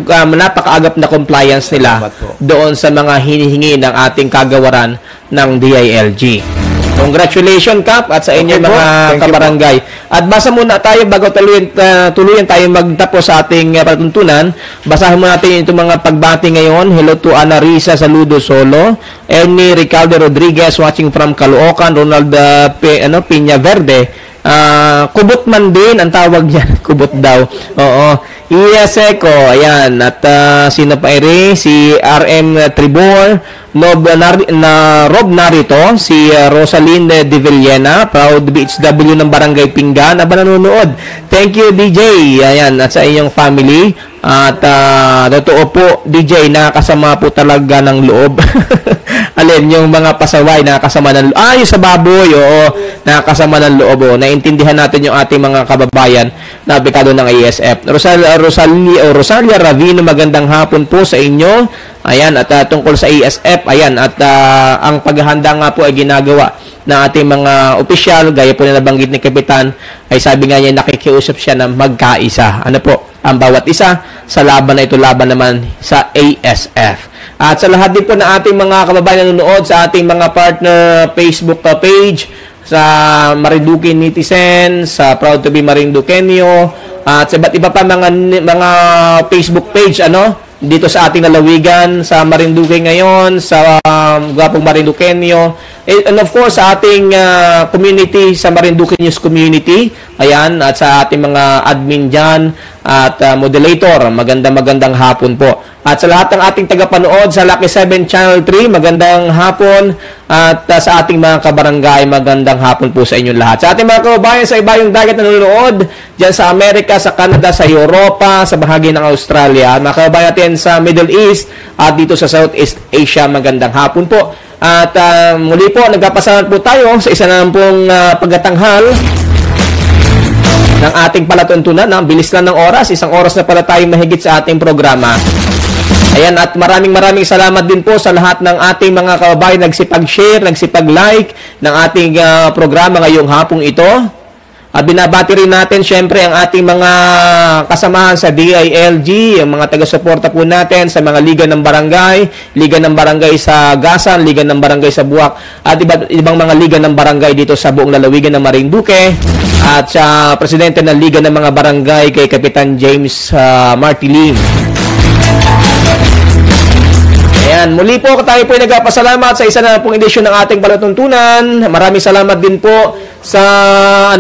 napakaagap na compliance nila doon sa mga hinihingi ng ating kagawaran ng DILG. Congratulations, Kap, at sa inyo mga kabarangay. At basa muna tayo bago tuluyan tayo magtapos sa ating palatuntunan. Basahin muna natin itong mga pagbati ngayon. Hello to Ana Risa Saludo Solo, Ernie Ricaldo Rodriguez watching from Caloocan, Ronald Piña Verde. Kubot man din ang tawag niya. Kubot daw. Oo. Iya Seco, ayan. At sino pa ere? Si RM Tribor, Rob Narito, si Rosaline De Villena, proud BHW ng Barangay Pinggan, aba nanonood. Thank you, DJ. Ayan, at sa inyong family. At totoo po, DJ, nakakasama po talaga ng loob. Alin, yung mga pasaway, nakakasama ng loob. Yung sa baboy, oo, nakakasama ng loob. Oh. Naintindihan natin yung ating mga kababayan na aplikado ng ASF. Rosalia Ravino, magandang hapon po sa inyo. Ayan, at tungkol sa ASF, ayan, at ang paghahanda nga po ay ginagawa ng ating mga opisyal, gaya po na nabanggit ni Kapitan, ay sabi nga niya, nakikiusap siya na magkaisa. Ano po? Ang bawat isa sa laban na ito, laban naman sa ASF. At sa lahat din po na ating mga kababayan na nanonood sa ating mga partner Facebook page, sa Marinduque Netizen, sa Proud to be Marinduqueño, at sa iba't iba pa mga Facebook page, ano, dito sa ating lalawigan, sa Marinduque ngayon, sa Gwapong Marinduqueño, and of course sa ating community, sa Marinduque News Community, ayan, at sa ating mga admin dyan at moderator, magandang hapon po. At sa lahat ng ating tagapanood sa Lucky 7 Channel 3, magandang hapon. At sa ating mga kabarangay, magandang hapon po sa inyong lahat. Sa ating mga kababayan sa ibayong dagat na nanonood, dyan sa Amerika, sa Canada, sa Europa, sa bahagi ng Australia, mga kababayan natin sa Middle East at dito sa Southeast Asia, magandang hapon po. At muli po, nagpapasalamat po tayo sa isa na pong pagkatanghal ng ating palatuntunan. Ang bilis lang ng oras, 1 oras na pala tayo mahigit sa ating programa. Ayan, at maraming salamat din po sa lahat ng ating mga kababayan nagsipag-share, nagsipag-like ng ating programa ngayong hapong ito. Binabati rin natin syempre ang ating mga kasamahan sa DILG, ang mga taga-suporta po natin sa mga liga ng barangay sa Gasan, liga ng barangay sa Buwak, at ibang mga liga ng barangay dito sa buong lalawigan ng Marinduque, at sa presidente ng liga ng mga barangay kay Kapitan James Martiling. Ayan, muli po tayo po ay nagpapasalamat sa isa na pong edisyon ng ating palatuntunan. Maraming salamat din po sa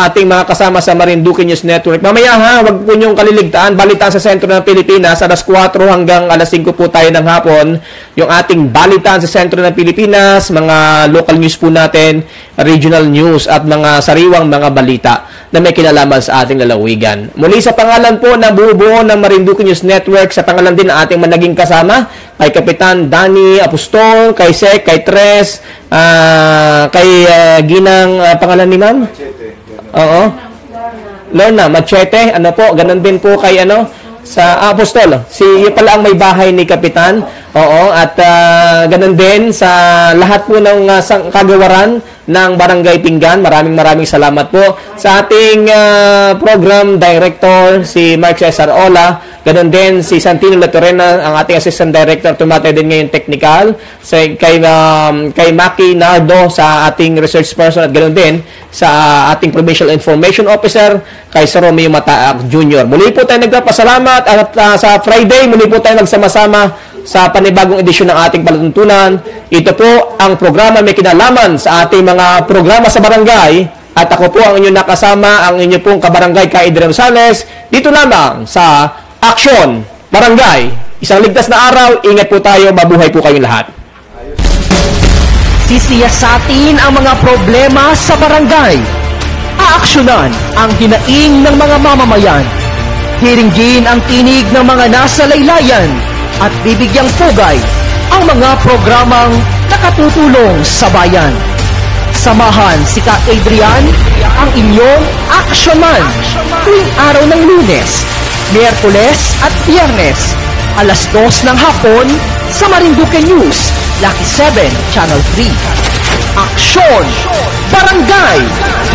ating mga kasama sa Marinduque News Network. Mamaya wag po niyong kaliligtaan, balitaan sa sentro ng Pilipinas, alas 4 hanggang alas 5 po tayo ng hapon. Yung ating balitaan sa sentro ng Pilipinas, mga local news po natin, regional news at mga sariwang mga balita na may kinalaman sa ating lalawigan. Muli sa pangalan po ng buo ng Marinduque News Network, sa pangalan din ng ating managing kasama, kay Kapitan Danny Apostol, kay Sek, kay Tres, kay Ginang, pangalan ni Ma'am? Oo. Lorna Machete, ganun din po kay sa Apostol. Yun pala ang may bahay ni Kapitan. Oo, at ganun din sa lahat po ng kagawaran ng Barangay Pinggan. Maraming salamat po sa ating program director, si Mark Cesar Ola. Ganun din si Santino Latorena, ang ating assistant director, tumatay din ngayon technical. Kay Maki Nardo sa ating research person, at ganun din sa ating provincial information officer, kay Sir Romeo Mataak Jr. Muli po tayo nagpapasalamat, at sa Friday, muli po tayo nagsama-sama sa panibagong edisyon ng ating palatuntunan. Ito po ang programa may kinalaman sa ating mga programa sa barangay, at ako po ang inyong nakasama, ang inyong pong kabarangay Kay Adrian Rosales, dito lamang sa Aksyon Barangay. Isang ligtas na araw, ingat po tayo, mabuhay po kayong lahat. Sisiyasatin ang mga problema sa barangay. Aaksyonan ang hinaing ng mga mamamayan. Hiringgin ang tinig ng mga nasa laylayan at bibigyang pugay ang mga programang nakatutulong sa bayan. Samahan si Ka Adrian, ang inyong Action Man, tuwing araw ng Lunes, Miyerkules at Biyernes, alas 2 ng hapon sa Marinduque News, Lucky 7, Channel 3. Aksyon! Barangay!